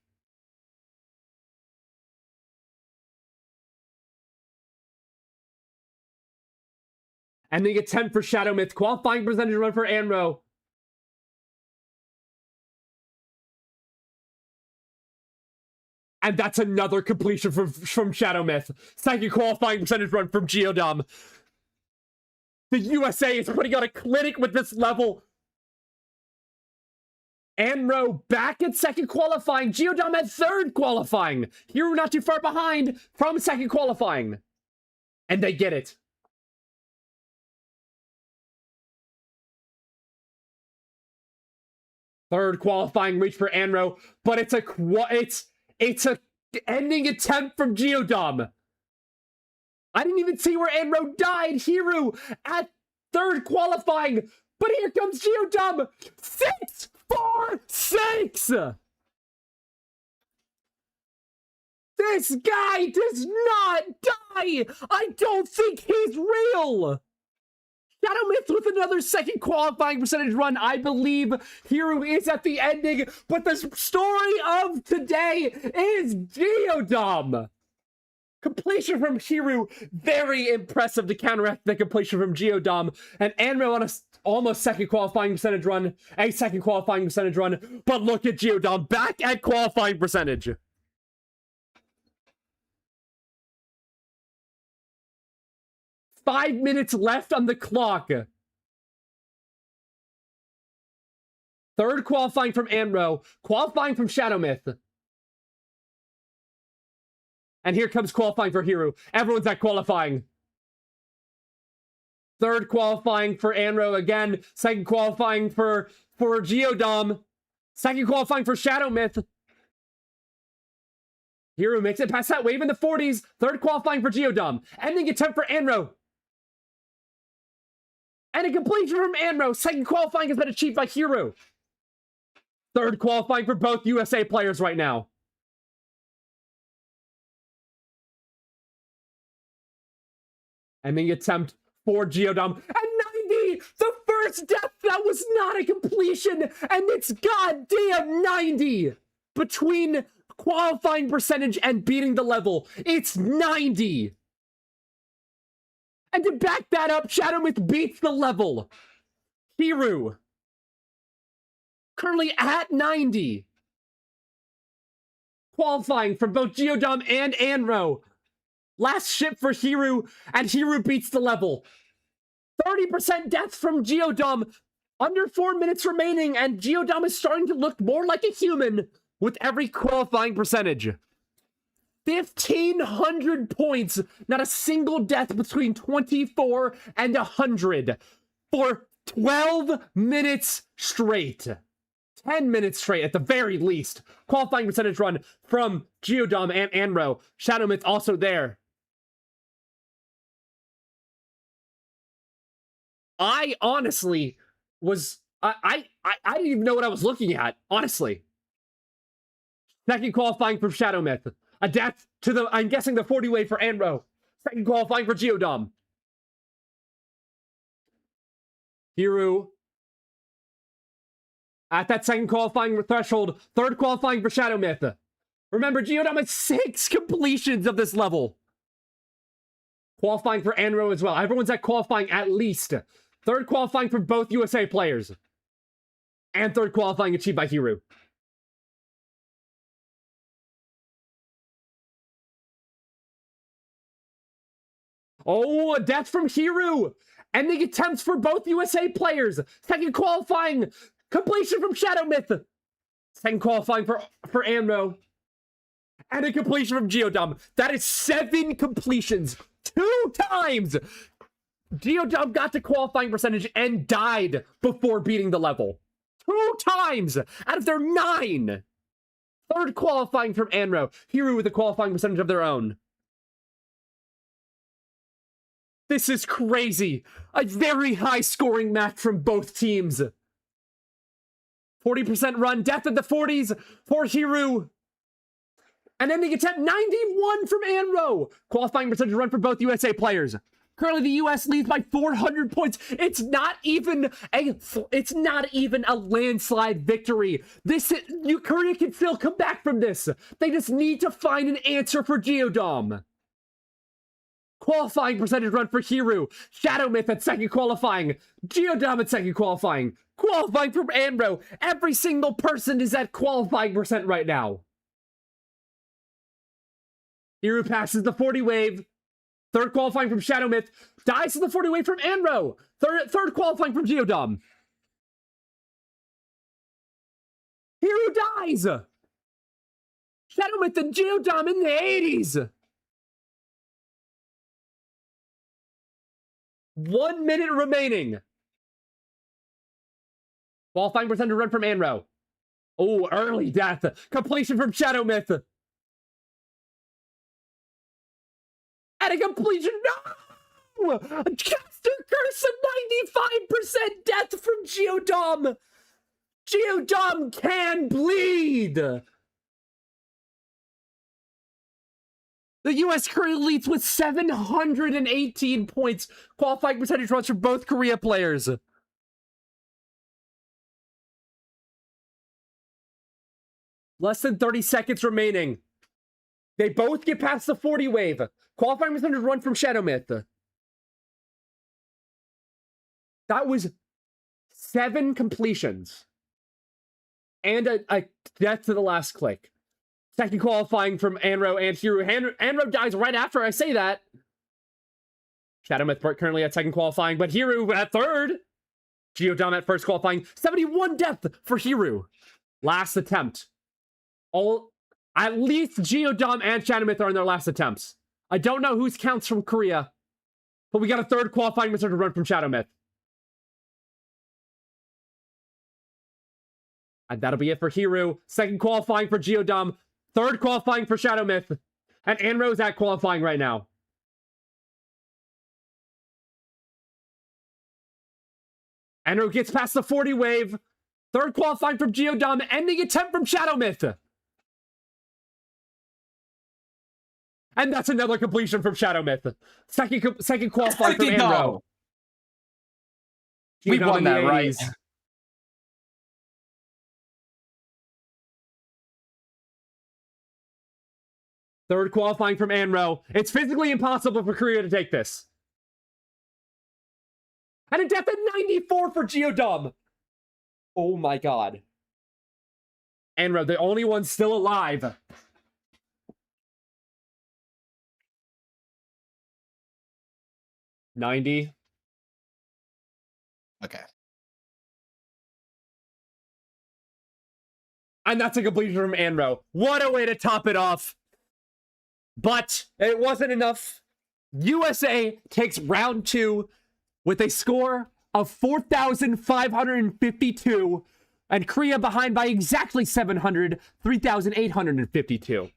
Ending at 10 for Shadow Myth. Qualifying percentage run for Amro. And that's another completion from Shadow Myth. Second qualifying percentage run from Geodom. The USA is putting on a clinic with this level. Amro back at second qualifying. Geodom at third qualifying. Hiru not too far behind from second qualifying. And they get it. Third qualifying reach for Amro, but it's a ending attempt from Geodom. I didn't even see where Amro died. Hiru at third qualifying, but here comes Geodom. 6 for 6. This guy does not die. I don't think he's real. Shadow Myth with another second qualifying percentage run. I believe Hiru is at the ending, but the story of today is Geodom. Completion from Hiru, very impressive to counteract the completion from Geodom. And Amro on a almost second qualifying percentage run, a second qualifying percentage run. But look at Geodom back at qualifying percentage. Five minutes left on the clock. Third qualifying from Amro, qualifying from Shadow Myth. And here comes qualifying for Hiru. Everyone's at qualifying. Third qualifying for Amro again. Second qualifying for Geodom. Second qualifying for Shadow Myth. Hiru makes it past that wave in the 40s. Third qualifying for Geodom. Ending attempt for Amro. And a completion from Amro. Second qualifying has been achieved by Hiru. Third qualifying for both USA players right now. Ending attempt for Geodom. And 90! The first death that was not a completion! And it's goddamn 90! Between qualifying percentage and beating the level, it's 90! And to back that up, Shadow Myth beats the level. Hiru. Currently at 90. Qualifying for both Geodom and Amro. Last ship for Hiru, and Hiru beats the level. 30% death from Geodom. Under 4 minutes remaining, and Geodom is starting to look more like a human with every qualifying percentage. 1,500 points, not a single death between 24 and 100 for 12 minutes straight. 10 minutes straight at the very least. Qualifying percentage run from Geodom and Amro. Shadow Myth also there. I honestly was... I didn't even know what I was looking at, honestly. Second qualifying from Shadow Myth. A death to the, I'm guessing, the 40 wave for Amro. Second qualifying for Geodom. Hiru. At that second qualifying threshold. Third qualifying for Shadow Myth. Remember, Geodom has 6 completions of this level. Qualifying for Amro as well. Everyone's at qualifying at least. Third qualifying for both USA players. And third qualifying achieved by Hiru. Oh, a death from Hiru! Ending attempts for both USA players! Second qualifying! Completion from Shadow Myth! Second qualifying for Amro. And a completion from Geodom. That is 7 completions! 2 times! Geodom got to qualifying percentage and died before beating the level. 2 times! Out of their 9! Third qualifying from Anro. Hiru with a qualifying percentage of their own. This is crazy. A very high scoring match from both teams. 40% run, death in the 40s for Hiru. And ending attempt 91 from Anro. Qualifying percentage run for both USA players. Currently, the US leads by 400 points. It's not even a landslide victory. Korea can still come back from this. They just need to find an answer for Geodom. Qualifying percentage run for Hiru. Shadow Myth at second qualifying. Geodom at second qualifying. Qualifying from Anro. Every single person is at qualifying percent right now. Hiru passes the 40 wave. Third qualifying from Shadow Myth. Dies to the 40 wave from Anro. Third qualifying from Geodom. Hiru dies. Shadow Myth and Geodom in the 80s. 1 minute remaining. Qualifying percentage run from Anro. Oh, early death. Completion from Shadow Myth. And a completion. No! Caster Curse, a 95% death from Geodom. Geodom can bleed. The US currently leads with 718 points. Qualifying percentage runs for both Korea players. Less than 30 seconds remaining. They both get past the 40 wave. Qualifying percentage run from Shadow Myth. That was 7 completions. And a death to the last click. Second qualifying from Anro and Hiru. Anro dies right after I say that. Shadow Myth currently at second qualifying, but Hiru at third. Geodom at first qualifying. 71 death for Hiru. Last attempt. At least Geodom and Shadow Myth are in their last attempts. I don't know whose counts from Korea, but we got a third qualifying percentage run from Shadow Myth. And that'll be it for Hiru. Second qualifying for Geodom. Third qualifying for Shadow Myth. And Anro's at qualifying right now. Anro gets past the 40 wave. Third qualifying from Geodom. Ending attempt from Shadow Myth. And that's another completion from Shadow Myth. Second qualifying from Anro. We won that, right? Third qualifying from Anro. It's physically impossible for Korea to take this. And a death at 94 for Geodom. Oh my god. Anro, the only one still alive. $90. Okay. And that's a completion from Anro. What a way to top it off. But it wasn't enough. USA takes round 2 with a score of 4,552. And Korea behind by exactly 700, 3,852.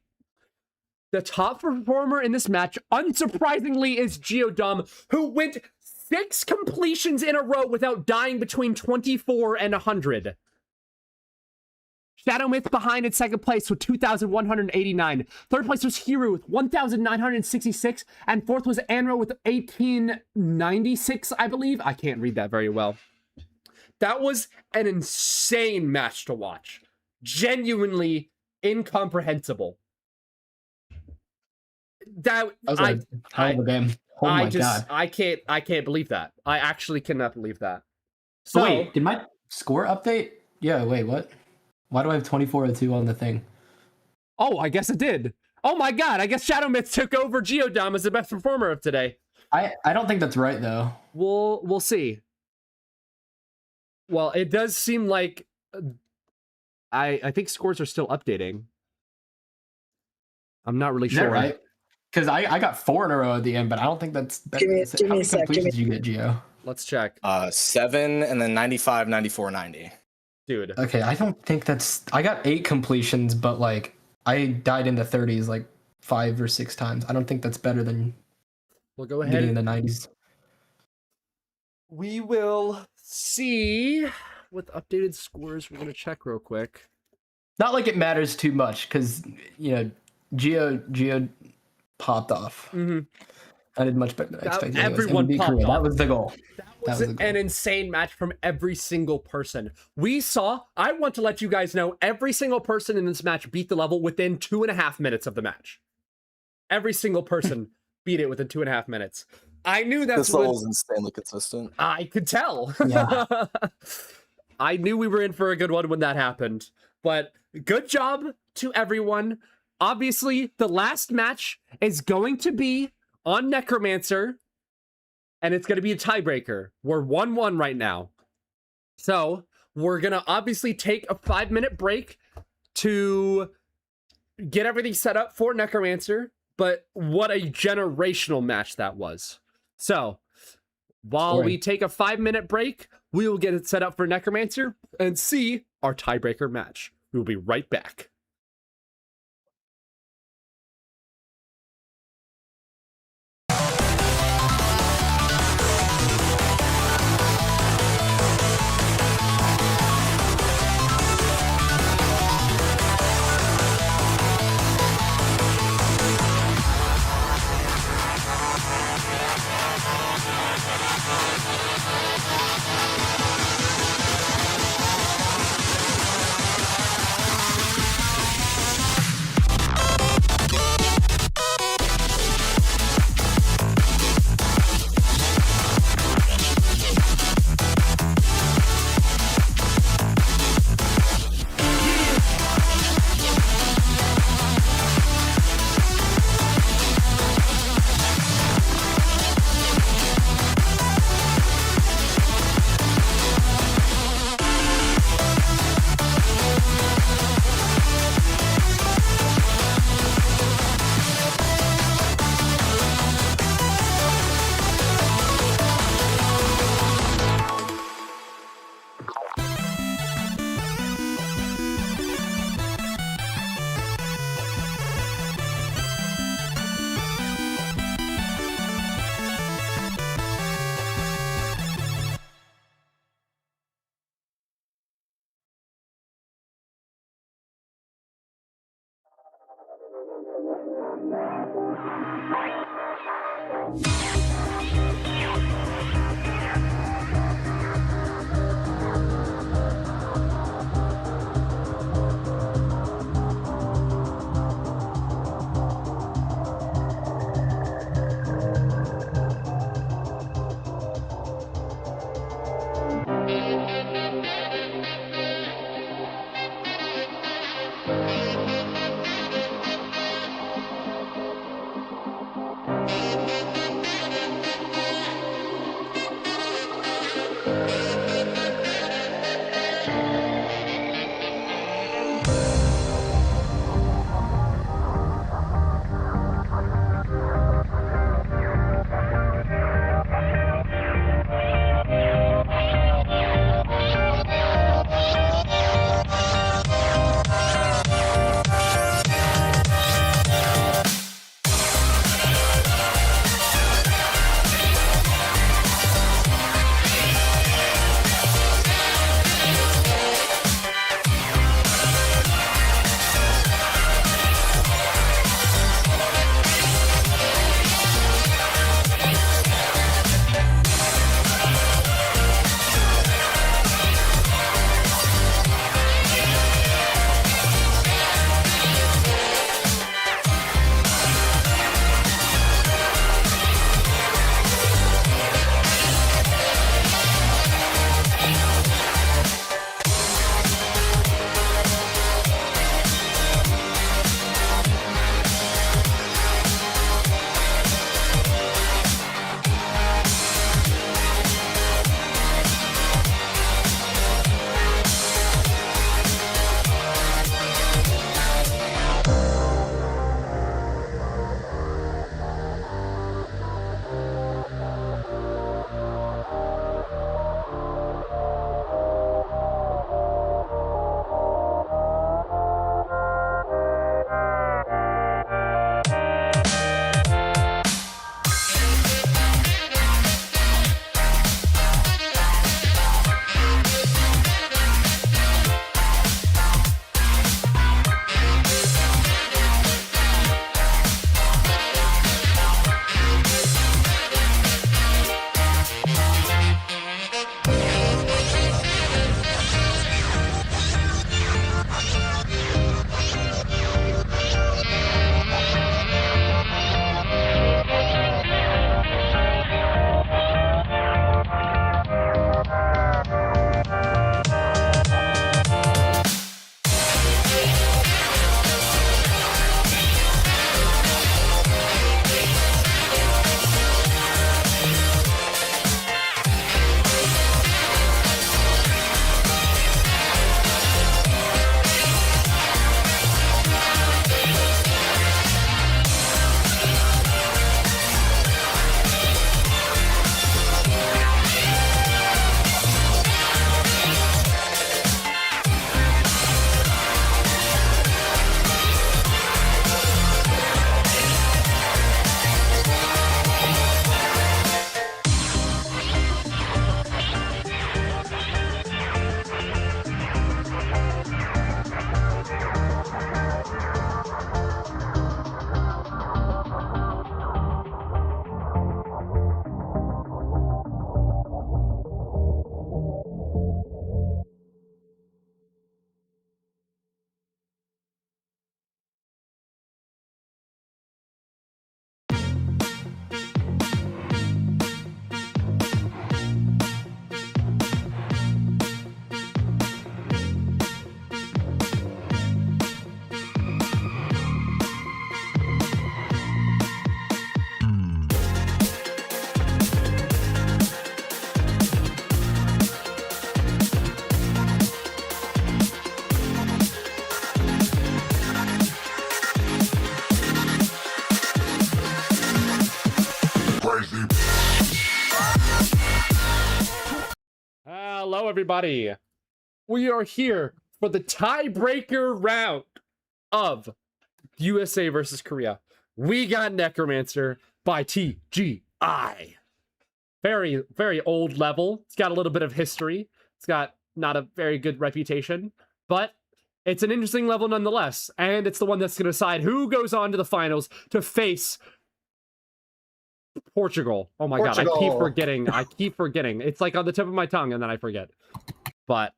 The top performer in this match, unsurprisingly, is Geodom, who went 6 completions in a row without dying between 24 and 100. Shadow Myth behind in second place with 2,189. Third place was Hiru with 1,966. And fourth was Anro with 1,896, I believe. I can't read that very well. That was an insane match to watch. Genuinely incomprehensible. That was a hell of a game. Oh my god. I can't believe that. I actually cannot believe that. So wait, did my score update? Yeah, wait, what? Why do I have 24-2 on the thing? Oh, I guess it did. Oh my god, I guess Shadow Myth took over Geodom as the best performer of today. I don't think that's right though. We'll see. Well, it does seem like I think scores are still updating. I'm not really sure. Is that right? Because I got 4 in a row at the end, but I don't think that's give me a sec. Did you get, Geo? Let's check. 7 and then 95, 94, 90. dude. Okay, I don't think that's. I got 8 completions, but like I died in the 30s like 5 or 6 times. I don't think that's better than We'll go getting in ahead. the 90s. We will see with updated scores. We're gonna check real quick. Not like it matters too much because Geo popped off. Mm-hmm. I did much better than I expected. Anyways, and we Everyone beat popped Korea. off. That was the goal. That That was was the goal. an insane match from every single person. We saw, I want to let you guys know, every single person in this match beat the level within 2.5 minutes of the match. Every single person beat it within 2.5 minutes. I knew that's This level is insanely consistent. I could tell. Yeah. I knew we were in for a good one when that happened. But good job to everyone. Obviously, the last match is going to be on Necromancer, and it's going to be a tiebreaker. We're 1-1 right now. So we're going to obviously take a 5-minute break to get everything set up for Necromancer. But what a generational match that was. So while we take a 5-minute break, we will get it set up for Necromancer and see our tiebreaker match. We will be right back. everybody. We are here for the tiebreaker round of USA versus Korea. We got Necromancer by TGI. Very, very old level. It's got a little bit of history. It's got not a very good reputation, but it's an interesting level nonetheless. And it's the one that's going to decide who goes on to the finals to face Portugal. Oh my God, I keep forgetting. It's like on the tip of my tongue and then I forget. But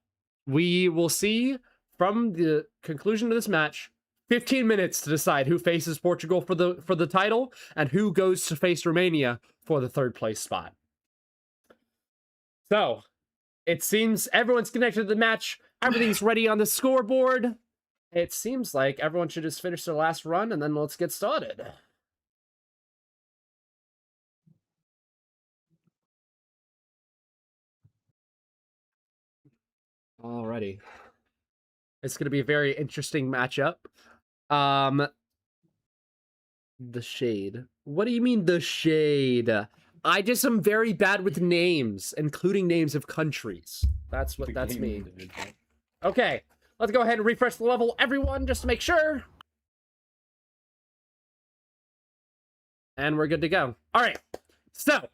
we will see from the conclusion of this match, 15 minutes to decide who faces Portugal for the title and who goes to face Romania for the third place spot. So, it seems everyone's connected to the match. Everything's ready on the scoreboard. It seems like everyone should just finish their last run and then let's get started. Alrighty. It's going to be a very interesting matchup. The Shade. What do you mean, the Shade? I just am very bad with names, including names of countries. That's me. Okay, let's go ahead and refresh the level, everyone, just to make sure. And we're good to go. All right, so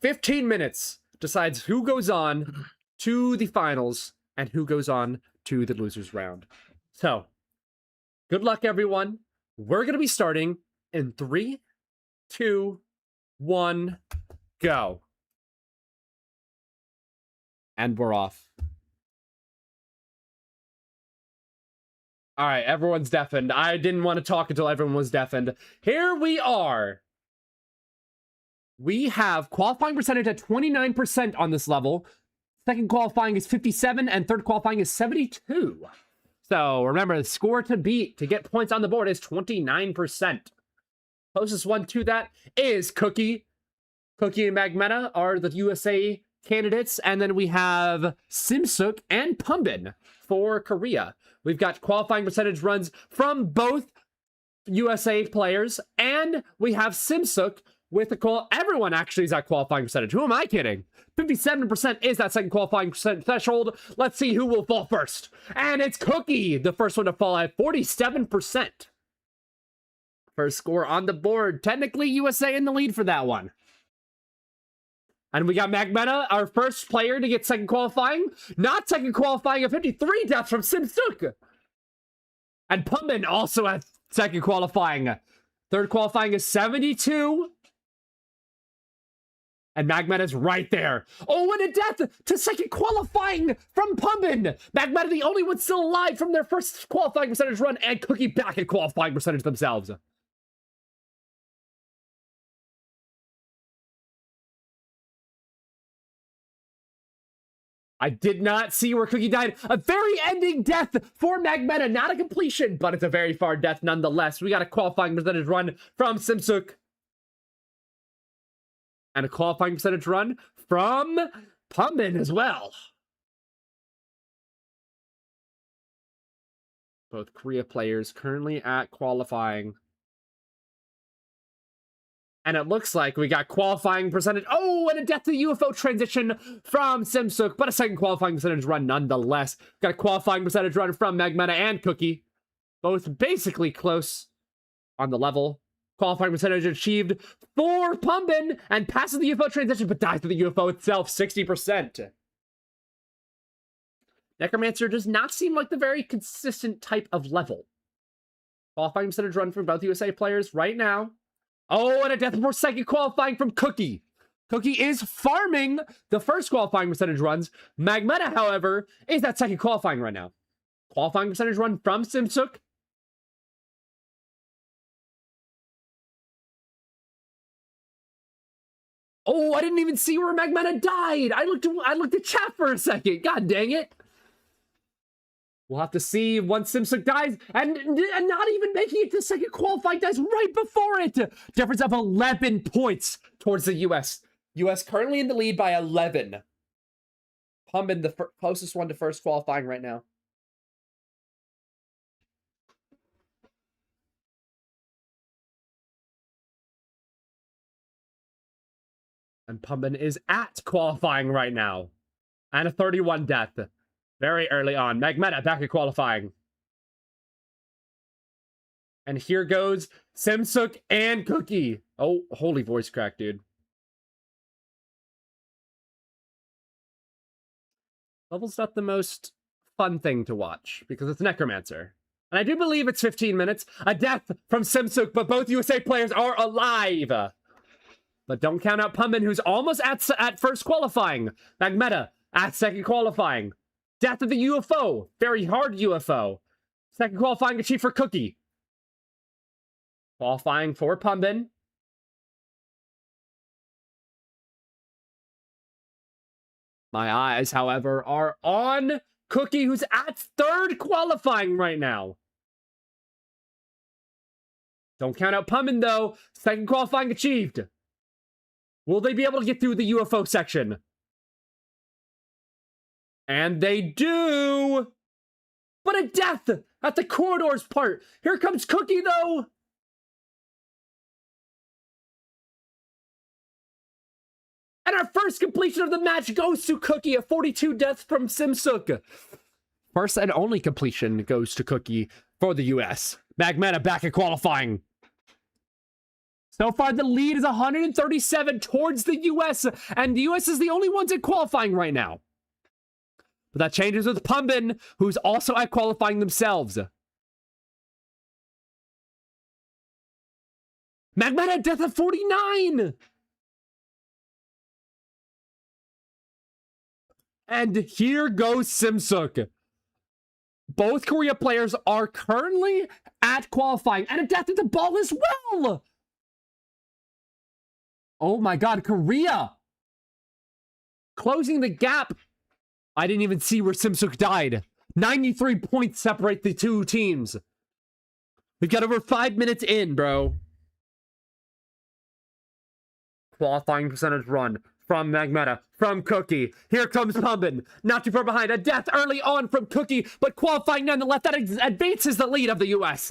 15 minutes decides who goes on to the finals and who goes on to the losers round. So, good luck, everyone. We're going to be starting in 3, 2, 1, go. And we're off. All right, everyone's deafened. I didn't want to talk until everyone was deafened. Here we are. We have qualifying percentage at 29% on this level. Second qualifying is 57, and third qualifying is 72. So remember, the score to beat to get points on the board is 29%. Closest one to that is Cookie. Cookie and Magmeta are the USA candidates, and then we have Simsuk and Pumbin for Korea. We've got qualifying percentage runs from both USA players, and we have Simsuk with the call. Everyone actually is at qualifying percentage. Who am I kidding? 57% is that second qualifying percent threshold. Let's see who will fall first. And it's Cookie, the first one to fall at 47%. First score on the board. Technically, USA in the lead for that one. And we got Magmeta, our first player to get second qualifying. Not second qualifying, a 53 death from Simsuk. And Pumbin also at second qualifying. Third qualifying is 72. And Magmeta's right there. Oh, and a death to second qualifying from Pumbin. Magmeta, the only one still alive from their first qualifying percentage run, and Cookie back at qualifying percentage themselves. I did not see where Cookie died. A very ending death for Magmeta. Not a completion, but it's a very far death nonetheless. We got a qualifying percentage run from Simsuk. And a qualifying percentage run from Pumbin as well. Both Korea players currently at qualifying. And it looks like we got qualifying percentage. Oh, and a death to UFO transition from Simsuk, but a second qualifying percentage run nonetheless. Got a qualifying percentage run from Magmeta and Cookie. Both basically close on the level. Qualifying percentage achieved for Pumbin and passes the UFO transition, but dies to the UFO itself, 60%. Necromancer does not seem like the very consistent type of level. Qualifying percentage run from both USA players right now. Oh, and a death for second qualifying from Cookie. Cookie is farming the first qualifying percentage runs. Magmeta, however, is at second qualifying right now. Qualifying percentage run from Simsuk. Oh, I didn't even see where Magmeta died. I looked at chat for a second. God dang it. We'll have to see once Simsuk dies, and not even making it to second qualifying, dies right before it. Difference of 11 points towards the US. US currently in the lead by 11. Pumbin, the closest one to first qualifying right now. And Pumbin is at qualifying right now. And a 31 death. Very early on. Magmeta back at qualifying. And here goes Simsuk and Cookie. Oh, holy voice crack, dude. Level's not the most fun thing to watch because it's Necromancer. And I do believe it's 15 minutes. A death from Simsuk, but both USA players are alive. But don't count out Pumpin, who's almost at first qualifying. Magmeta at second qualifying. Death of the UFO. Very hard UFO. Second qualifying achieved for Cookie. Qualifying for Pumpin. My eyes, however, are on Cookie, who's at third qualifying right now. Don't count out Pumpin, though. Second qualifying achieved. Will they be able to get through the UFO section? And they do! But a death at the corridors part. Here comes Cookie, though. And our first completion of the match goes to Cookie, a 42 death from Simsuk. First and only completion goes to Cookie for the US. Magmeta back at qualifying. So far, the lead is 137 towards the US, and the US is the only ones at qualifying right now. But that changes with Pumpin, who's also at qualifying themselves. Magmeta death at 49! And here goes Simsuk. Both Korea players are currently at qualifying, and a death at the ball as well! Oh my god, Korea! Closing the gap. I didn't even see where Simsuk died. 93 points separate the two teams. We've got over 5 minutes in, bro. Qualifying percentage run from Magmeta, from Cookie. Here comes Pumpin. Not too far behind. A death early on from Cookie, but qualifying nonetheless. That advances the lead of the US.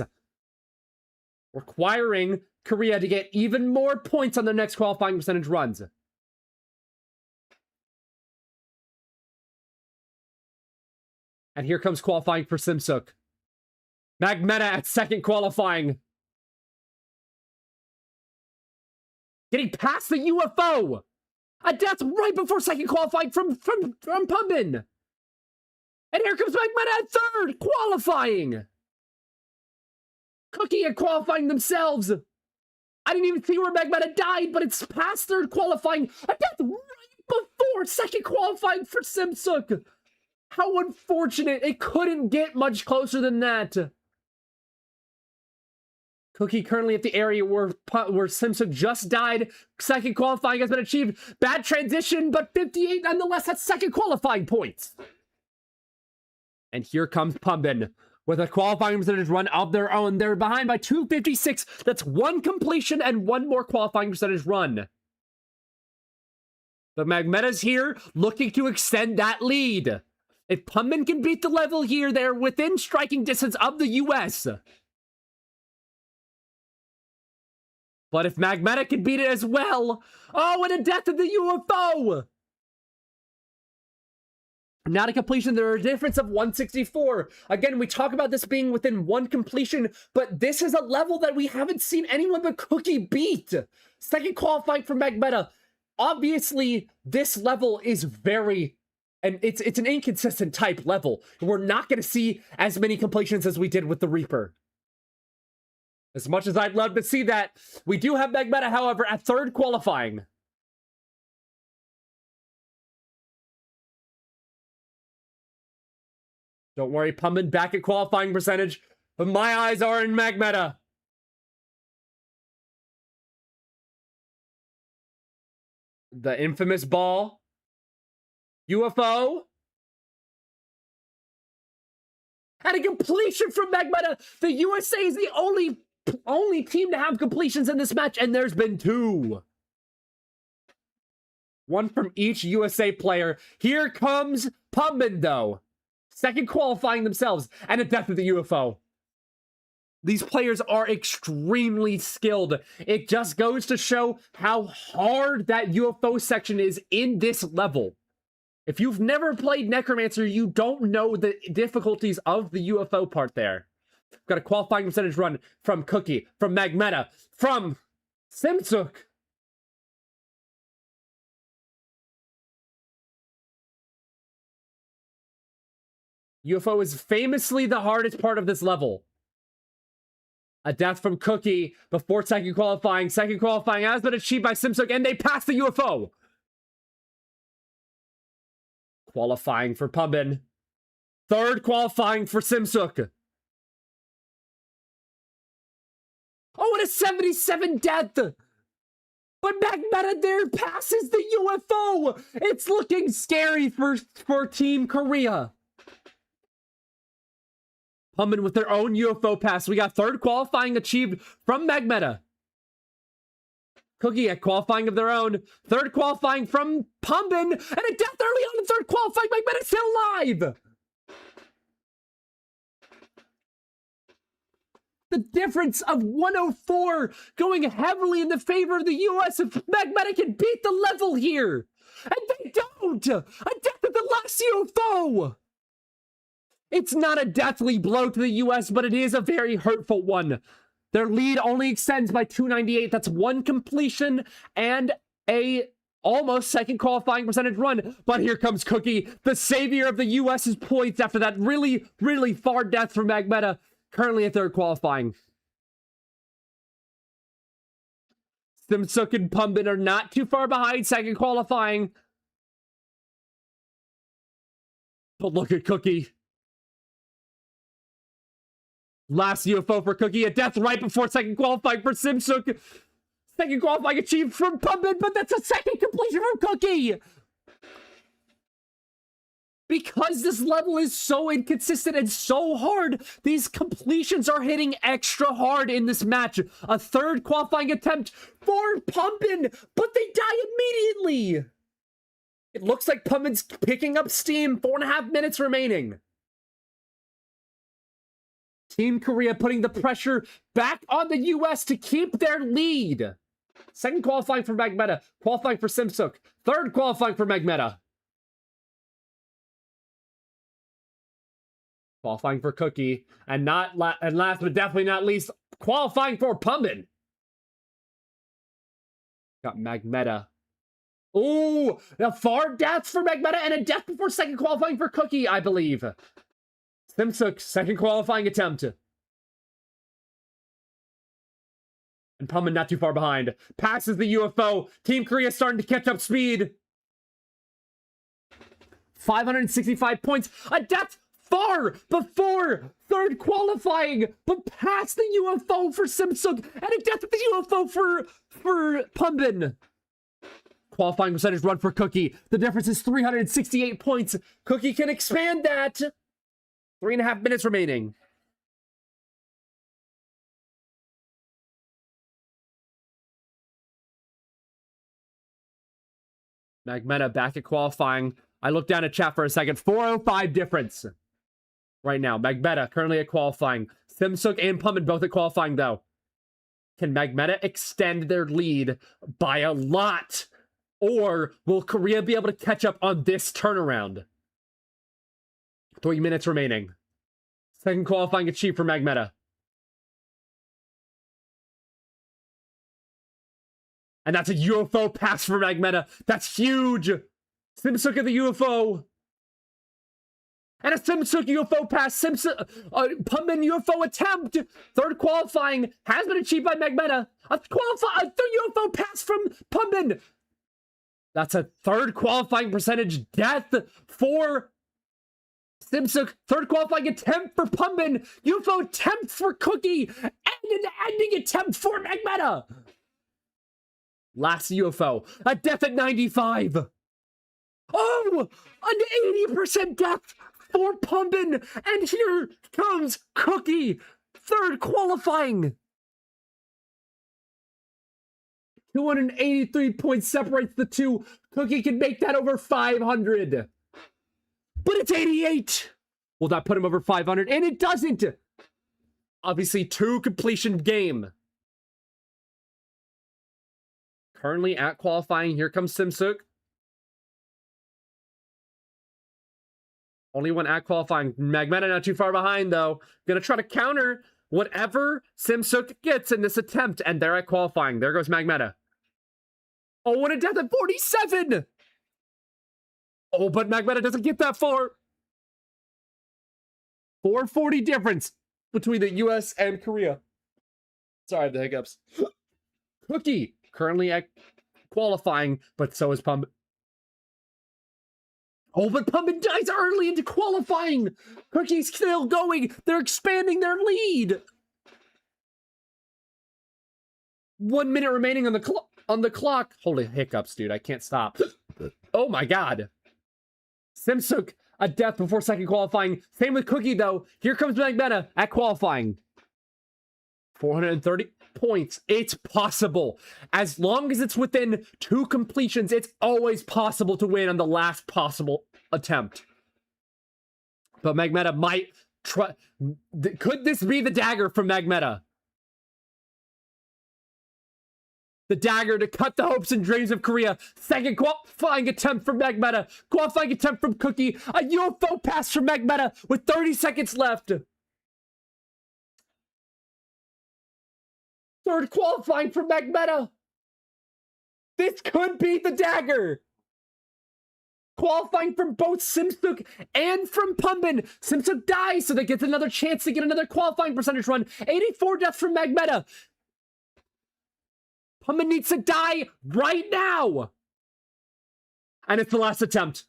Requiring Korea to get even more points on their next qualifying percentage runs. And here comes qualifying for Simsuk. Magmeta at second qualifying. Getting past the UFO. A death right before second qualifying from Pumpin. And here comes Magmeta at third qualifying. Cookie at qualifying themselves. I didn't even see where Magmeta died, but it's past third qualifying. A death right before second qualifying for Simsuk. How unfortunate. It couldn't get much closer than that. Cookie currently at the area where Simsuk just died. Second qualifying has been achieved. Bad transition, but 58 nonetheless. That's second qualifying points. And here comes Pumpin with a qualifying percentage run of their own. They're behind by 256. That's one completion and one more qualifying percentage run. But Magmeta's here looking to extend that lead. If Pumpin can beat the level here, they're within striking distance of the US. But if Magmeta can beat it as well... Oh, and a death of the UFO! Not a completion. There are a difference of 164. Again, we talk about this being within one completion, but this is a level that we haven't seen anyone but Cookie beat. Second qualifying for Magmeta. Obviously, this level is very... And it's an inconsistent type level. We're not going to see as many completions as we did with the Reaper. As much as I'd love to see that, we do have Magmeta, however, at third qualifying. Don't worry, Pumpin back at qualifying percentage, but my eyes are in Magmeta. The infamous ball. UFO. And a completion from Magmeta. The USA is the only team to have completions in this match, and there's been two. One from each USA player. Here comes Pumpin, though. Second qualifying themselves, and a death of the UFO. These players are extremely skilled. It just goes to show how hard that UFO section is in this level. If you've never played Necromancer, you don't know the difficulties of the UFO part there. Got a qualifying percentage run from Cookie, from Magmeta, from Simsuk. UFO is famously the hardest part of this level. A death from Cookie before second qualifying. Second qualifying has been achieved by Simsuk, and they pass the UFO. Qualifying for Pumbin. Third qualifying for Simsuk. Oh, and a 77 death! But Magmeta there passes the UFO! It's looking scary for Team Korea. Pumbin with their own UFO pass. We got third qualifying achieved from Magmeta. Cookie at qualifying of their own. Third qualifying from Pumbin. And a death early on in third qualifying. Magmeta still alive. The difference of 104 going heavily in the favor of the US if Magmeta can beat the level here. And they don't. A death at the last UFO. It's not a deathly blow to the US, but it is a very hurtful one. Their lead only extends by 298. That's one completion and a almost second qualifying percentage run. But here comes Cookie, the savior of the US's points after that really, really far death from Magmeta. Currently at third qualifying. Simsuk and Pumbin are not too far behind second qualifying. But look at Cookie. Last UFO for Cookie, a death right before second qualifying for Simsuk. Second qualifying achieved from Pumbin, but that's a second completion from Cookie. Because this level is so inconsistent and so hard, these completions are hitting extra hard in this match. A third qualifying attempt for Pumbin, but they die immediately. It looks like Pumbin's picking up steam. 4.5 minutes remaining. Team Korea putting the pressure back on the US to keep their lead. Second qualifying for Magmeta. Qualifying for Simsuk. Third qualifying for Magmeta. Qualifying for Cookie. And last but definitely not least, qualifying for Pumbin. Got Magmeta. Ooh, a far death for Magmeta and a death before second qualifying for Cookie, I believe. Simsuk, second qualifying attempt. And Pumbin not too far behind. Passes the UFO. Team Korea starting to catch up speed. 565 points. A death far before third qualifying, but past the UFO for Simsuk. And a death at the UFO for Pumbin. Qualifying percentage run for Cookie. The difference is 368 points. Cookie can expand that. 3.5 minutes remaining. Magmeta back at qualifying. I looked down at chat for a second. 405 difference right now. Magmeta currently at qualifying. Simsuk and Pumbin both at qualifying though. Can Magmeta extend their lead by a lot? Or will Korea be able to catch up on this turnaround? 3 minutes remaining. Second qualifying achieved for Magmeta. And that's a UFO pass for Magmeta. That's huge. Simsuk at the UFO. And a Simsuk UFO pass. Pumbin UFO attempt. Third qualifying has been achieved by Magmeta. A third UFO pass from Pumbin. That's a third qualifying percentage death for Simsuk. Third qualifying attempt for Pumbin. UFO attempt for Cookie. And an ending attempt for Magmeta. Last UFO. A death at 95. Oh! An 80% death for Pumbin. And here comes Cookie. Third qualifying. 283 points separates the two. Cookie can make that over 500. But it's 88. Will that put him over 500? And it doesn't. Obviously, 2 completion game. Currently at qualifying. Here comes Simsuk. Only one at qualifying. Magmeta not too far behind, though. Gonna try to counter whatever Simsuk gets in this attempt, and they're at qualifying. There goes Magmeta. Oh, what a death at 47! Oh, but Magmeta doesn't get that far. 440 difference between the US and Korea. Sorry, the hiccups. Cookie, currently at qualifying, but so is Pump. Oh, but Pumpin dies early into qualifying. Cookie's still going. They're expanding their lead. 1 minute remaining on the clock. Holy hiccups, dude! I can't stop. Oh my god. Simsuk, a death before second qualifying. Same with Cookie though. Here comes Magmeta at qualifying. 430 points. It's possible. As long as it's within 2 completions, it's always possible to win on the last possible attempt. But Magmeta might try. Could this be the dagger from Magmeta? The dagger to cut the hopes and dreams of Korea. Second qualifying attempt from Magmeta. Qualifying attempt from Cookie. A UFO pass from Magmeta with 30 seconds left. Third qualifying for Magmeta. This could be the dagger. Qualifying from both Simsuk and from Pumbin. Simsuk dies, so they get another chance to get another qualifying percentage run. 84 deaths from Magmeta. Pumbin needs to die right now. And it's the last attempt.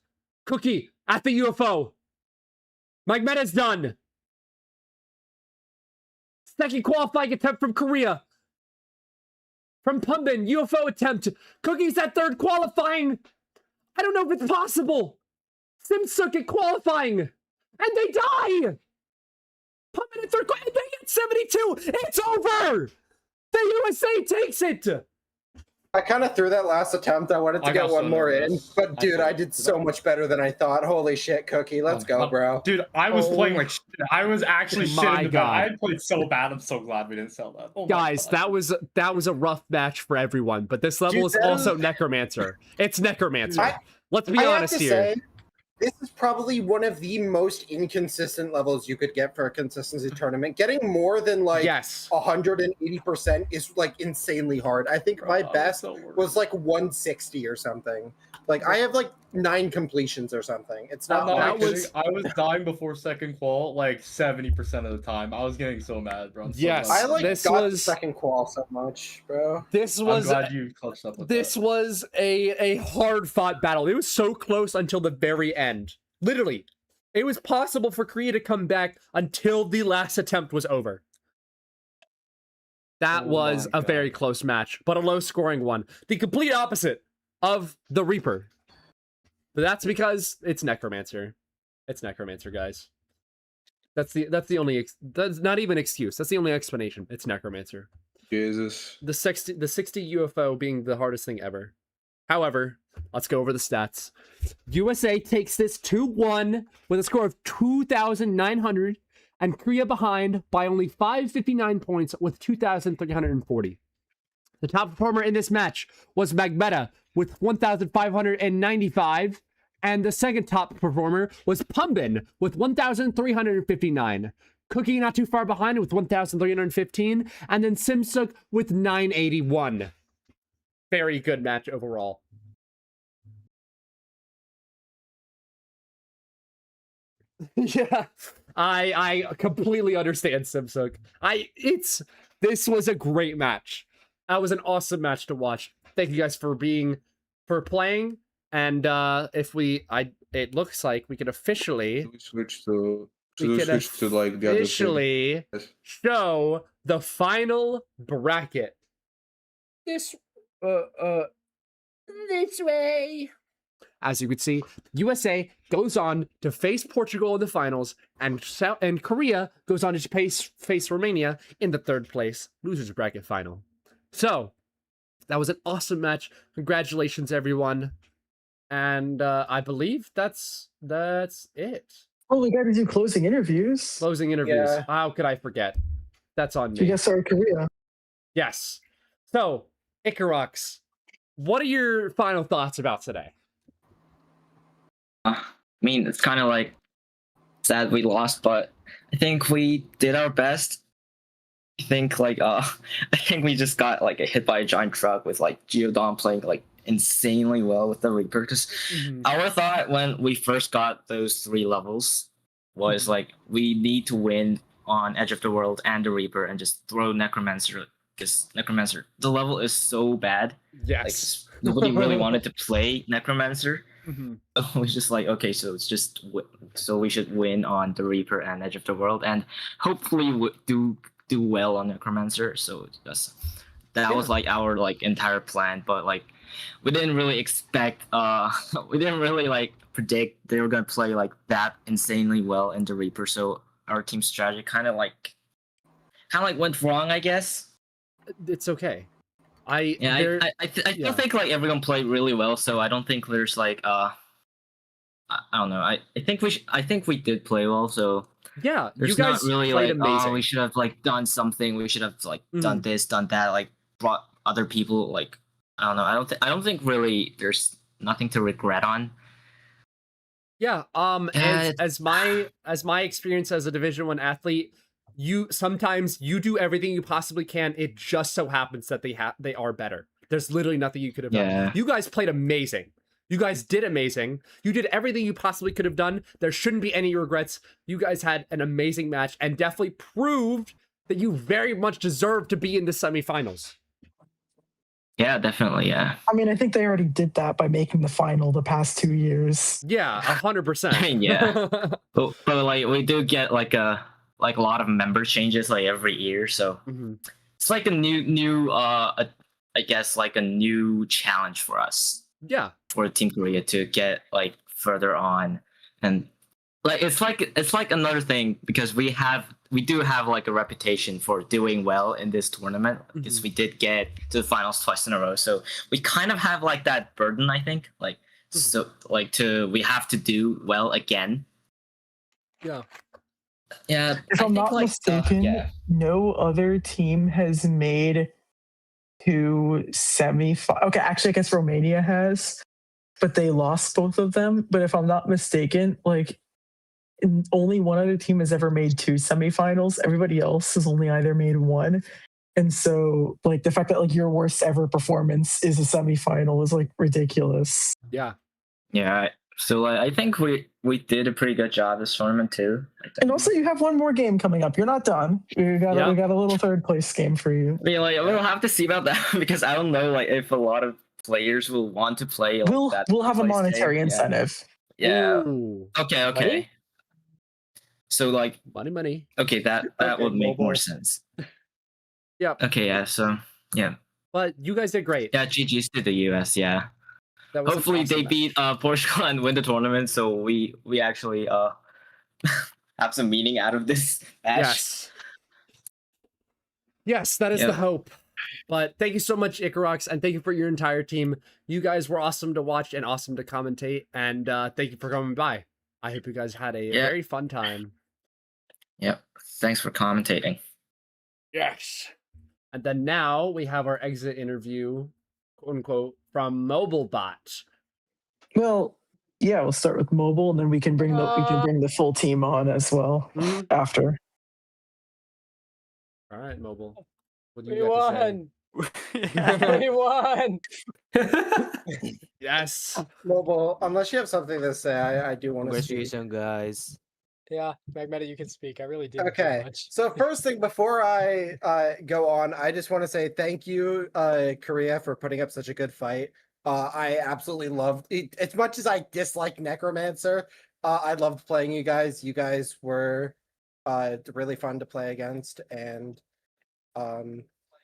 Cookie at the UFO. Magmeta's done. Second qualifying attempt from Korea. From Pumbin, UFO attempt. Cookie's at third qualifying. I don't know if it's possible. Simsuk at qualifying. And they die. Pumbin at third qualifying. And they get 72. It's over. The USA takes it. I kind of threw that last attempt. I wanted to get one more in, but dude, I did so much better than I thought. Holy shit, Cookie, let's go, bro. Dude, I was playing like shit. I was actually My shitting the bed. God. I had played so bad. I'm so glad we didn't sell that. Oh my Guys, God. that was a rough match for everyone, but this level Dude, is that also is- Necromancer. It's Necromancer. I- Let's be I have honest to here. say, this is probably one of the most inconsistent levels you could get for a consistency tournament. Getting more than like Yes. 180% is like insanely hard. I think my Bro, best so worth was it. like 160 or something. Like I have like 9 completions or something. It's I'm not not that like was- kidding. I was dying before second qual like 70% of the time. I was getting so mad, bro. I'm so Yes. glad. I like This got the was- second qual so much, bro. This I'm was glad you clutched up with this that. was a hard fought battle. It was so close until the very end. Literally. It was possible for Korea to come back until the last attempt was over. That Oh was my a very God. close match, but a low scoring one. The complete opposite of the Reaper. But that's because it's Necromancer. It's Necromancer, guys. That's the only that's not even excuse. That's the only explanation. It's Necromancer. Jesus. The 60 UFO being the hardest thing ever. However, let's go over the stats. USA takes this 2-1 with a score of 2,900, and Korea behind by only 559 points with 2,340. The top performer in this match was Magmeta with 1,595, and the second top performer was Pumbin with 1,359. Cookie not too far behind with 1,315, and then Simsuk with 981. Very good match overall. Yeah, I completely understand Simsuk. This was a great match. That was an awesome match to watch. Thank you guys for playing. And it looks like we could officially We switch to we can switch to like the other thing. officially Yes. show the final bracket. This way. As you can see, USA goes on to face Portugal in the finals, and Korea goes on to face Romania in the third place losers bracket final. So that was an awesome match. Congratulations, everyone. And I believe that's it. Oh, we got to do closing interviews. Closing interviews. Yeah. How could I forget? That's on You me. guys are Korea. Yes. So, Ikarox, what are your final thoughts about today? I mean, it's kind of like sad we lost, but I think we did our best. I think I think we just got like hit by a giant truck with like Geodon playing like insanely well with the Reaper. Because our thought when we first got those 3 levels was like we need to win on Edge of the World and the Reaper and just throw Necromancer, because Necromancer the level is so bad. Yes. Like nobody really wanted to play Necromancer. Mhm. So it was just like, okay, so it's just so we should win on the Reaper and Edge of the World, and hopefully do well on Necromancer. So that was like our like entire plan, but like we didn't really expect we didn't really like predict they were gonna play like that insanely well in the Reaper. So our team strategy kind of like went wrong, I guess. It's okay. I still think like everyone played really well, so I don't think there's like I don't know. I think we did play well, so Yeah, there's you guys not really played like amazing. we should have like done something. We should have like done this, done that. Like brought other people. Like I don't know. I don't think really there's nothing to regret on. Yeah. As my experience as a Division 1 athlete, you sometimes you do everything you possibly can. It just so happens that they are better. There's literally nothing you could have done. You guys played amazing. You guys did amazing. You did everything you possibly could have done. There shouldn't be any regrets. You guys had an amazing match and definitely proved that you very much deserve to be in the semifinals. Yeah, definitely. Yeah. I mean, I think they already did that by making the final the past 2 years. Yeah, 100%. I mean, yeah. but like we do get like a lot of member changes like every year, so it's like a new I guess like a new challenge for us. Yeah. For Team Korea to get like further on, and like it's like another thing because we do have like a reputation for doing well in this tournament because we did get to the finals twice in a row, so we kind of have like that burden, I think, like so like we have to do well again. Yeah. Yeah. If I'm not mistaken, no other team has made to semi-final. Okay, actually, I guess Romania has, but they lost both of them. But if I'm not mistaken, like only one other team has ever made 2 semifinals. Everybody else has only either made 1. And so, like the fact that like your worst ever performance is a semifinal is like ridiculous. Yeah. Yeah. So I think we did a pretty good job this tournament too. And also, you have one more game coming up. You're not done. We got a little 3rd place game for you. I mean, like we'll have to see about that because I don't know like if a lot of players will want to play. Like, we'll have a monetary incentive. Yeah. Ooh. Okay. Money? So like money. Okay, that would make more sense. Yeah. Okay. Yeah. So yeah. But you guys did great. Yeah. GG's to the US. Yeah. That was hopefully awesome they match. beat Portugal and win the tournament, so we actually have some meaning out of this match. Yes, that is the hope. But thank you so much, Ikarox, and thank you for your entire team. You guys were awesome to watch and awesome to commentate, and thank you for coming by. I hope you guys had a very fun time. Yep. Thanks for commentating. Yes. And then now we have our exit interview, quote unquote, from MobileBot. Well, yeah, we'll start with mobile, and then we can bring the full team on as well after. All right, Mobile. What do We you got to say? We won. Yes. Mobile, unless you have something to say, I do want to speak. Congratulations, guys. Yeah, Magmeta, you can speak. I really did. Okay. So first thing before I go on, I just want to say thank you, Korea, for putting up such a good fight. I absolutely loved it. As much as I dislike Necromancer, I loved playing you guys. You guys were really fun to play against, and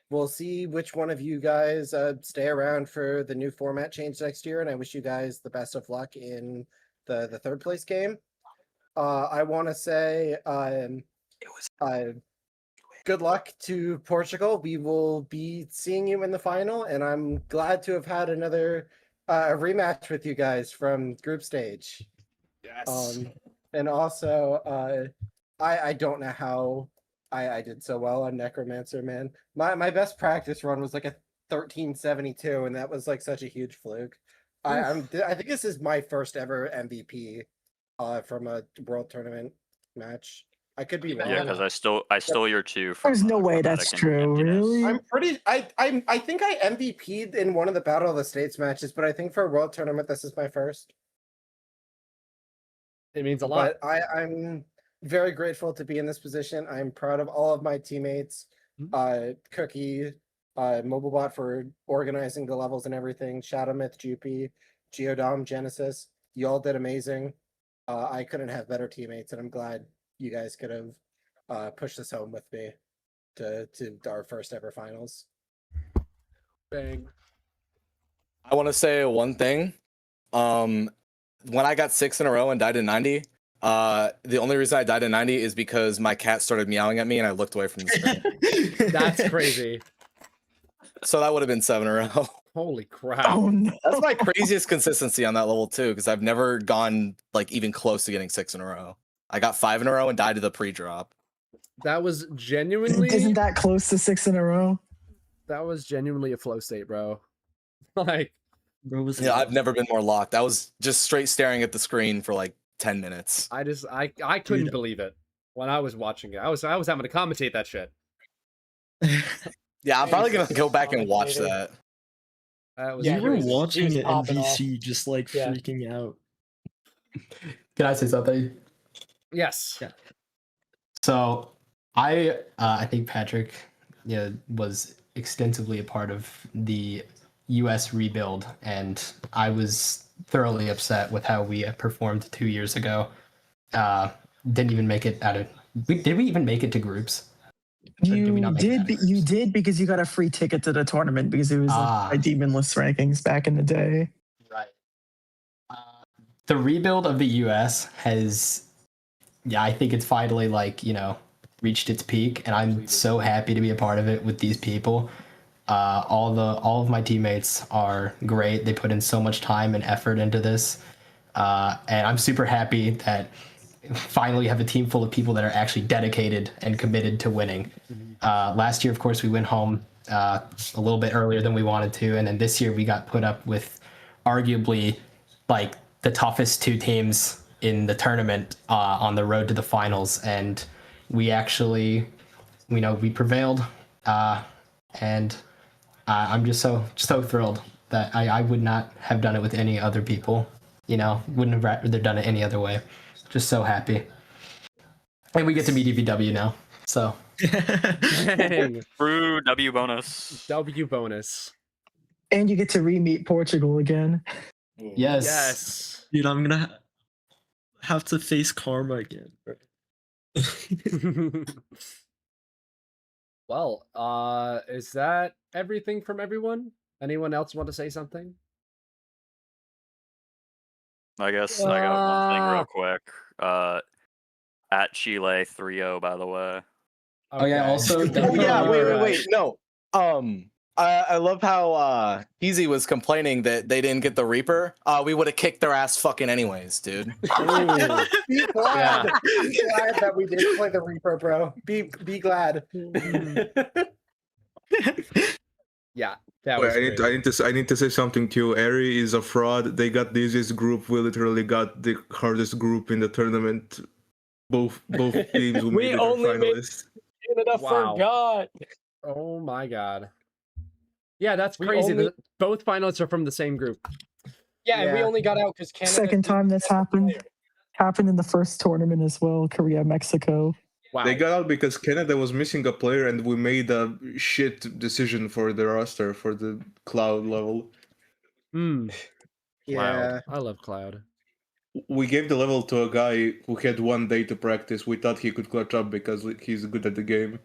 we'll see which one of you guys stay around for the new format change next year, and I wish you guys the best of luck in the 3rd place game. I want to say good luck to Portugal. We will be seeing you in the final, and I'm glad to have had another rematch with you guys from group stage. Yes. And also, I don't know how I did so well on Necromancer, man. My best practice run was like a 1372, and that was like such a huge fluke. I think this is my first ever MVP from a world tournament. match. I could be Yeah, wrong. Yeah, because I stole your two from. There's no way that's Chromatic and true, Emptiness. really? I'm pretty. I think I MVP'd in one of the Battle of the States matches, but I think for a World Tournament this is my first. It means a lot. But I'm very grateful to be in this position. I'm proud of all of my teammates, Cookie, Mobilebot for organizing the levels and everything, Shadowmyth, Jupy, Geodom, Genesis. You all did amazing. I couldn't have better teammates, and I'm glad you guys could have pushed this home with me to our first ever finals. Bang. I want to say one thing. When I got 6 in a row and died in 90, the only reason I died in 90 is because my cat started meowing at me and I looked away from the screen. That's crazy. So that would have been 7 in a row. Holy crap. Oh no. That's my craziest consistency on that level too, because I've never gone like even close to getting 6 in a row. I got 5 in a row and died to the pre-drop. That was genuinely Isn't that close to 6 in a row? that was genuinely a flow state, bro. Like, Bro was Yeah, I've never been more locked. I was just straight staring at the screen for like 10 minutes. I couldn't Dude. believe it when I was watching it. I was having to commentate that shit. Yeah, I'm probably gonna go back and watch that. That was Yeah, you he were was- he watching was it in popping off. VC, just like Yeah. freaking out. Can I say something? yes. Yeah. So I think Patrick was extensively a part of the US rebuild, and I was thoroughly upset with how we performed 2 years ago. Didn't even make it out of. Did we even make it to groups? Or did we not make it out of You groups? did because you got a free ticket to the tournament because it was Ah. by Demonless rankings back in the day. Right. The rebuild of the US has, I think it's finally reached its peak, and I'm so happy to be a part of it with these people. All of my teammates are great. They put in so much time and effort into this, and I'm super happy that finally have a team full of people that are actually dedicated and committed to winning. Last year, of course, we went home a little bit earlier than we wanted to, and then this year we got put up with arguably like the toughest 2 teams in the tournament on the road to the finals, and we actually, we prevailed, and I'm just so thrilled that I would not have done it with any other people. Wouldn't have rather done it any other way. Just so happy. And we get to meet EVW now. So Dang. True W bonus. W bonus. And you get to re-meet Portugal again. yes. Yes. Dude, I'm gonna have to face karma again. Well, is that everything from everyone? Anyone else want to say something? I guess I got one thing real quick. At Chile 3-0, by the way. Oh yeah. Okay. Also, Oh yeah, wait. Alright. No. I love how Easy was complaining that they didn't get the Reaper. We would have kicked their ass fucking anyways, dude. Ooh. Be glad. Be glad that we did play the Reaper, bro. Be glad. Yeah, that Wait, was great. I need to say something to you. Airy is a fraud. They got the easiest group. We literally got the hardest group in the tournament. Both teams who We made it only made- finalists. Canada Wow. forgot. Oh my god. Yeah, that's We crazy. only- Both finalists are from the same group. Yeah, and we Yeah. only got out because Canada. Second time that's happened. Happened in the first tournament as well, Korea, Mexico. Wow. They got out because Canada was missing a player, and we made a shit decision for the roster for the Cloud level. Hmm. Yeah. Cloud. I love Cloud. We gave the level to a guy who had 1 day to practice. We thought he could clutch up because he's good at the game.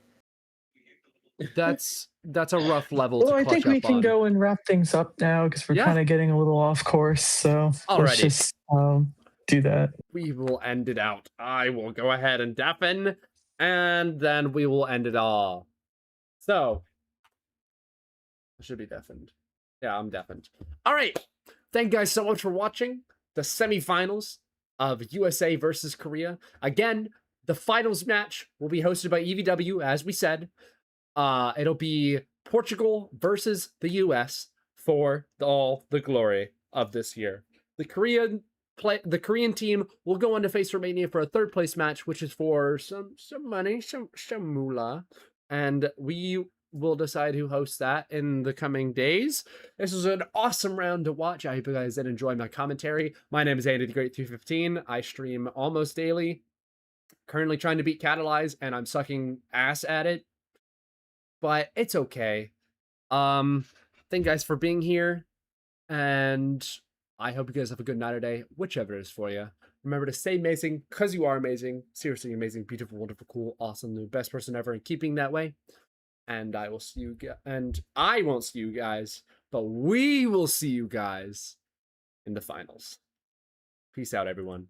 That's a rough level Well, to I clutch think we up can on. go and wrap things up now because we're Yeah. kind of getting a little off course. So Alrighty. let's just do that. We will end it out. I will go ahead and deafen, and then we will end it all. So, I should be deafened. Yeah, I'm deafened. All right. Thank you guys so much for watching the semifinals of USA versus Korea. Again, the finals match will be hosted by EVW, as we said. It'll be Portugal versus the US for all the glory of this year. The Korean the Korean team will go on to face Romania for a third place match, which is for some money, some moolah, and we will decide who hosts that in the coming days. This was an awesome round to watch. I hope you guys did enjoy my commentary. My name is Andy the Great 315. I stream almost daily. Currently trying to beat Catalyze, and I'm sucking ass at it, but it's okay. Thank you guys for being here, and I hope you guys have a good night or day, whichever it is for you. Remember to stay amazing, because you are amazing. Seriously amazing, beautiful, wonderful, cool, awesome, the best person ever, and keeping that way. And I will see you guys, and I won't see you guys, but we will see you guys in the finals. Peace out, everyone.